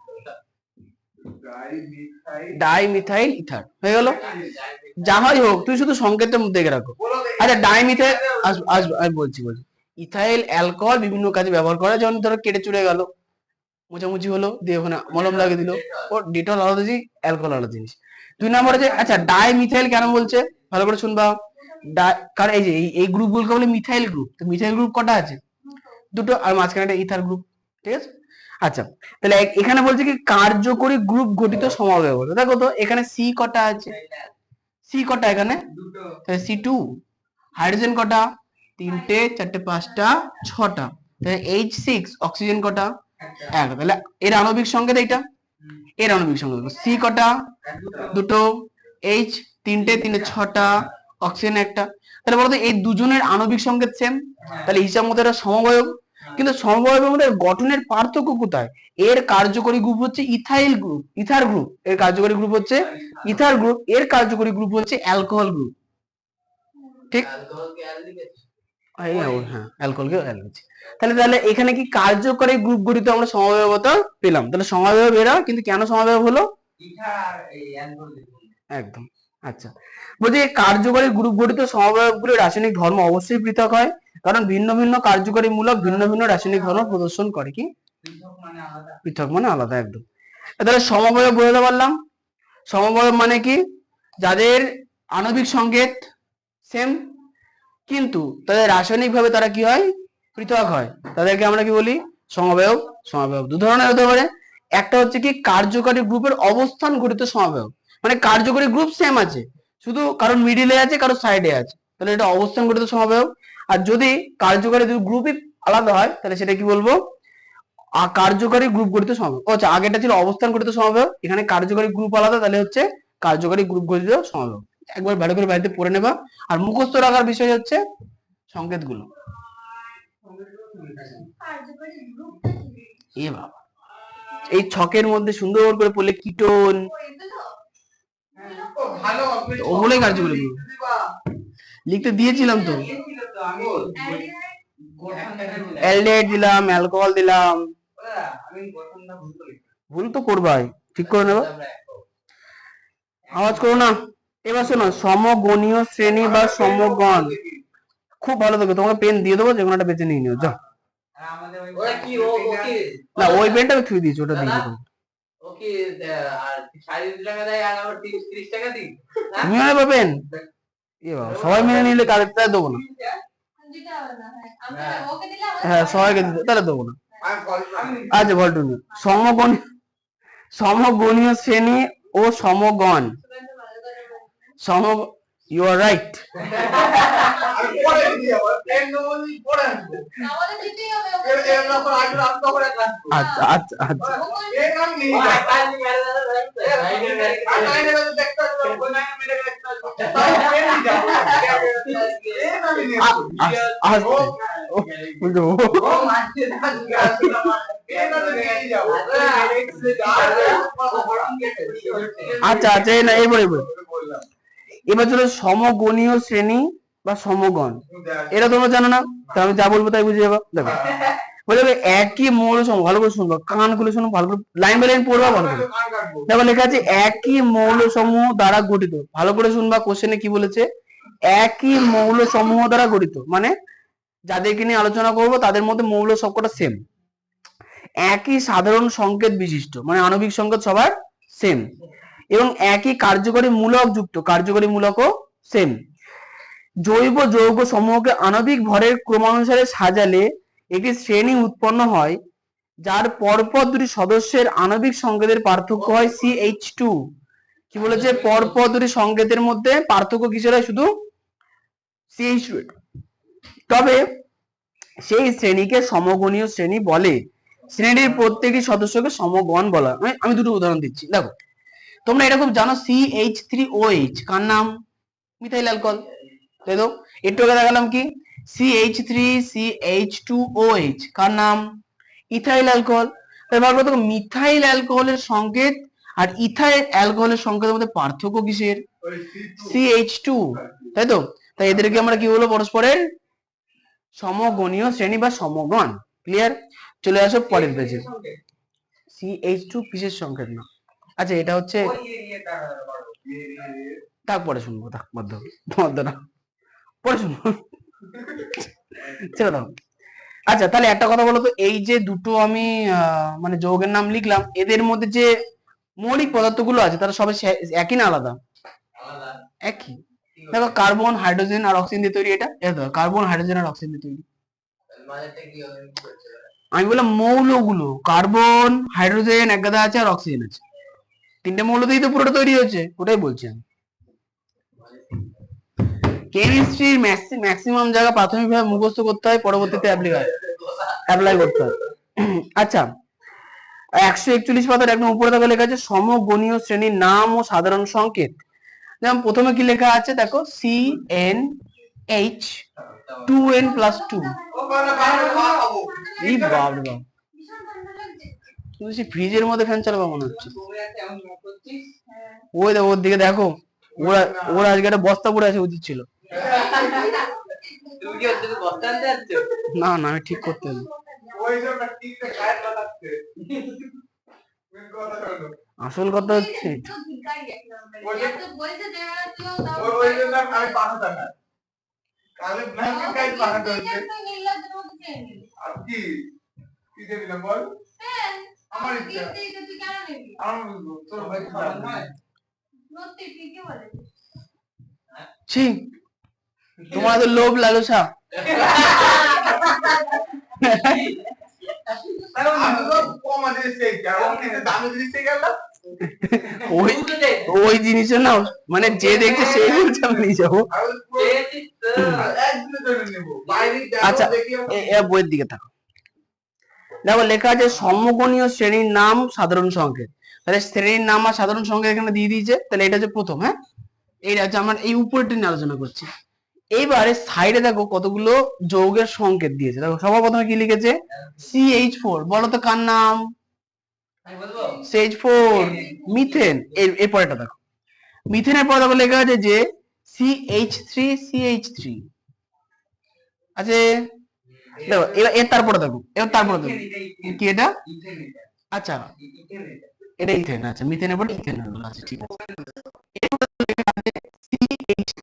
dimethyl ether হয়ে গেল। যাই হোক তুই শুধু সংকেতের মধ্যে দেখে রাখো। আচ্ছা ডাইমিথাইল আমি বলছি ইথাইল অ্যালকোহল বিভিন্ন কাজে ব্যবহার করা, যেমন ধরো কেটে চুড়ে গেল, মোছামুছি হলো, দিয়ে ওখানে মলম লাগিয়ে দিল, ও ডেটল আলাদা জিনিস, অ্যালকোহল আলাদা জিনিস। 2 নম্বরে যে আচ্ছা ডাইমিথাইল কেন বলছে ভালো করে শুনবা। কারণ এই যে এই গ্রুপগুলোকে বলে মিথাইল গ্রুপ। তো মিথাইল গ্রুপ কটা আছে? দুটো, আর মাঝখানে একটা ইথার গ্রুপ। ঠিক আছে। আচ্ছা তাহলে এখানে বলছে কি কার্যকরী গ্রুপ গঠিত সমবায়বতা। দেখো তো এখানে সি কটা আছে? সি কটা এখানে? C2। হাইড্রোজেন কটা? 3টে 4টে 5টা 6টা। তাহলে H6 অক্সিজেন কটা? 1। তাহলে এর আণবিক সংকেত এইটা, এর আণবিক সংকেত সি কটা? 2টো, H 3টে 3টে 6টা, অক্সিজেন 1টা। তাহলে বলতো এই দুজনের আণবিক সংকেত সেম, তাহলে হিসাব মতো এটা সমবায়ব। কিন্তু সমবায়বের মধ্যে গঠনের পার্থক্য কোথায়? এর কার্যকরী গ্রুপ হচ্ছে ইথাইল গ্রুপ, ইথার গ্রুপ। এর কার্যকরী গ্রুপ হচ্ছে ইথার গ্রুপ, এর কার্যকরী গ্রুপ হচ্ছে অ্যালকোহল গ্রুপ। ঠিক। হ্যাঁ অ্যালকোহলকে অ্যাল লিখেছি। তাহলে এখানে কি কার্যকরী গ্রুপ গঠিত আমরা সমবায়বতা পেলাম। তাহলে সমবায়ব এরা, কিন্তু কেন সমবায়ব হলো? একদম। আচ্ছা বলছি কার্যকরী গ্রুপ গঠিত সমবায়বগুলির রাসায়নিক ধর্ম অবশ্যই পৃথক হয়, কারণ ভিন্ন ভিন্ন কার্যকরী মূলক ভিন্ন ভিন্ন রাসায়নিক ধর্ম প্রদর্শন করে। কি পৃথক মানে আলাদা, একদম। তাহলে সমবায়ব বোঝাতে পারলাম। সমবায়ব মানে কি যাদের আণবিক সংকেত সেম কিন্তু তাদের রাসায়নিক ভাবে তারা কি হয়? পৃথক হয়, তাদেরকে আমরা কি বলি? সমবায়ব। সমবায়ব 2 ধরনের হতে পারে। একটা হচ্ছে কি কার্যকরী গ্রুপের অবস্থান ঘটিত সমবায়ব, মানে কার্যকরী গ্রুপ সেম আছে, শুধু কারণ মিডিলে আছে কারণ সাইডে আছে, তাহলে এটা অবস্থান ঘটিত সমবায়ব। আর যদি কার্যকরী গ্রুপই আলাদা হয় তাহলে সেটা কি বলবো? কার্যকারী গ্রুপ গঠিত সমাবেশ। আচ্ছা, আগেটা ছিল অবস্থান গঠিত সমাবেশ, এখানে কার্যকারী গ্রুপ আলাদা, তাহলে হচ্ছে কার্যকারী গ্রুপ গঠিত সমাবেশ। একবার ভালো করে বাড়িতে পড়ে নেবা। আর মুখস্থ রাখার বিষয় হচ্ছে সংকেতগুলো। কার্যকরী গ্রুপটা কি? এ বাবা, এই ছকের মধ্যে সুন্দর করে পড়লে কিটোন, ও এগুলো ও ভালো তো ওগুলোই কার্যকরী গ্রুপ। লিখতে দিয়েছিলাম তো, দিয়েছিল তো আমি অ্যালডিহাইড অ্যালডিহাইড দিলাম, অ্যালকোহল দিলাম। আমি গঠনটা ভুল করি। ভুল তো করবাই, ঠিক করে নেবা। আওয়াজ করো না। এবার শোনো, সমগণীয় শ্রেণী বা সমগণ। খুব ভালো থাকবে, তোমাকে পেন দিয়ে দেবো, যে কোনো একটা বেছে নিয়ে নিও যাও। আর আমাদের ওরা কি ও ওকে না, ওই পেনটা আমি থুয়ে দিয়েছি, ওটা দিয়ে দেবো। ওকে আর 30 টাকা দেয় আর আবার 30 টাকা দিই তুমি আরে পাবেন, এ বাবা, সবাই মেনে নিলে কারেক্টটা দেবো না। দিতে হবে না। হ্যাঁ, আমি হ্যাঁ। ওকে দিলে আমাদের হ্যাঁ, সবাইকে দিতে, তাহলে দেবো না। আমি কল আচ্ছা, বলটু নিও। সমগণীয় শ্রেণী ও সমগণ। ভালো করে বলবে। সম ইউ আর রাইট। আমি পরে দিয়ে যাব প্লেন নবলি পরে আসবো আমাদের দিতেই হবে এর ওকে। এর যখন আসবে আমি তখন ক্লাস করব আচ্ছা আচ্ছা আচ্ছা, এই নাম নিয়ে ওরা যা কাজ মেরে দেয় আর নাইনে গেলে দেখতে হবে কোন নাইনে মেরে গেলে তাই প্লেন নিয়ে যাব এই নাম নিয়ে আস্তে। বুঝলো? ও মাঝে না আসবে না এই নাম নিয়ে যাব আচ্ছা আচ্ছা, এই না, এবার বললাম এবার চলো সমগণীয় শ্রেণী বা সমগণ। এটা তোমরা জানো না, তো আমি যা বলবো তাই বুঝে যাবো। দেখো, বলবে একই মৌল সমূহ, ভালো করে শুনবো, কান খুলে শুনো, ভালো করে লাইন বাই লাইন পড়বা, ভালো করে। দেখো লেখা আছে একই মৌল সমূহ দ্বারা গঠিত। ভালো করে শুনবা, কোশ্চেনে কি বলেছে, একই মৌল সমূহ দ্বারা গঠিত, মানে যাদেরকে নিয়ে আলোচনা করবো তাদের মধ্যে মৌল সবকটা সেম, একই সাধারণ সংকেত বিশিষ্ট, মানে আণবিক সংকেত সবার সেম, এবং একই কার্যকরী মূলক যুক্ত, কার্যকরী মূলকও সেম। জৈব যৌগ সমূহকে আণবিক ভরের ক্রমানুসারে সাজালে একটি শ্রেণী উৎপন্ন হয়, যার পরপর দুটি সদস্যের আণবিক সংকেতের পার্থক্য হয় CH2। কি বলেছে, পরপর দুটি সংকেতের মধ্যে পার্থক্য কিসের হয়, শুধু CH2। তবে সেই শ্রেণীকে সমগণীয় শ্রেণী বলে। শ্রেণীর প্রত্যেকটি সদস্যকে সমগণ বলা হয়। আমি দুটো উদাহরণ দিচ্ছি, দেখো। তোমরা এটা খুব জানো, CH3OH কার নাম, মিথাইল অ্যালকোহল, তাই তো? একটু আগে দেখালাম কি, CH3CH2OH কার নাম, ইথাইল অ্যালকোহল। তাই ভাবলো তো, মিথাইল অ্যালকোহলের সংকেত আর ইথাইল অ্যালকোহলের সংকেতের মধ্যে পার্থক্য কিসের, CH2, তাই তো? তাই এদেরকে আমরা কি বলবো, পরস্পরের সমগণীয় শ্রেণী বা সমগণ। ক্লিয়ার? চলে আসো পরের পেজে। CH2 কিসের সংকেত না? আচ্ছা, এটা হচ্ছে, ওই এরিয়াটা তারপরে শুনবো, থাক বাধ্য না, পরে শুনবো, ছেড়ে দাও। আচ্ছা, তাহলে একটা কথা বলো তো, এই যে দুটো আমি মানে যৌগের নাম লিখলাম, এদের মধ্যে যে মৌলিক পদার্থগুলো আছে তারা সবাই একই না আলাদা? আলাদা একই। দেখো, কার্বন হাইড্রোজেন আর অক্সিজেন দিয়ে তৈরি, এটা দেখো, কার্বন হাইড্রোজেন আর অক্সিজেন দিয়ে তৈরি। মাঝেরটা কি হবে আমি বললাম মৌলগুলো, কার্বন হাইড্রোজেন এক গাদা আছে আর অক্সিজেন আছে, তিনটে মৌল দিয়েই তো পুরোটা তৈরি হচ্ছে, ওটাই বলছি আমি। কেমিস্ট্রির ম্যাক্সিমাম জায়গা প্রাথমিকভাবে মুখস্থ করতে হয়, পরবর্তীতে অ্যাপ্লাই করতে হয়। আচ্ছা, 141 পাতার একদম উপরে দেখো লেখা আছে সমগণীয় শ্রেণীর নাম ও সাধারণ সংকেত। যেমন প্রথমে কি লেখা আছে দেখো, CnH2n+2। এই বাপ রে বাপ, ভীষণ ঠান্ডা লাগছে। তুমি সে ফ্রিজের মধ্যে ফ্যান চালাবা মনে হচ্ছে। তুমি একটা এমন মুখ করছিস হ্যাঁ। ওই দেখো, ওর দিকে দেখো, ওরা ওরা আজকে একটা বস্তা পড়ে আছে, উচিত ছিল। তুমি কি হচ্ছে বস্তা আনতে যাচ্ছ না না, আমি ঠিক করতে হবে। ওই যে একটা টিপে গায়ে লাগাচ্ছে মেন কথা হলো আসল কথা হচ্ছে এটা। তো ভিখারি এক নম্বরে। ওই যে- এত বলছে যে ওরা তুইও দাও। ওই জন্য আমি 500 টাকা কালে ব্ল্যাঙ্কেট গায়ে পাঠাতে হচ্ছে তুই নির্লজ্জের মতো চেয়ে নিবি। আর কি কি দিলাম বল হ্যাঁ, আমার আমার ইচ্ছা। গিফট দিতে তুই কেন নিবি? আমার বুঝবো তোর ভাই খারাপ নয় সত্যি ঠিকই বলেছিস। ছি, তোমার তো লোভ লালসা। আমি তো কম জিনিস চাই কারণ কিন্তু দামি জিনিস চাই গেল ওই ওই জিনিসের না, মানে যে দেখছে সেই বলছে আমি নিয়ে যাবো। আমি পুরো একদিনের জন্য নেব বাইরে আচ্ছা, দেখি এ বইয়ের দিকে থাকো। দেখো লেখা আছে সমকোণীয় শ্রেণীর নাম সাধারণ সংকেত, তাহলে শ্রেণীর নাম আর সাধারণ সংকেত এখানে দিয়ে দিয়েছে, তাহলে এটা হচ্ছে প্রথম। হ্যাঁ, এইটা হচ্ছে আমরা এই উপরেরটা নিয়ে আলোচনা করছি। এইবারে সাইডে দেখো কতগুলো যৌগের সংকেত দিয়েছে। দেখো সবার প্রথমে কি লিখেছে, CH4, বলো তো কার নাম? আমি বলবো CH4, মিথেন। এর পরেরটা দেখো, মিথেনের পরে দেখো লেখা আছে যে CH3, আছে। দেখো এবার এর তারপরে দেখো, কি এটা? আচ্ছা, এটা ইথেন। আচ্ছা, মিথেনের পরে ইথেন হলো। আচ্ছা ঠিক আছে। এরপরে লেখা আছে CH2,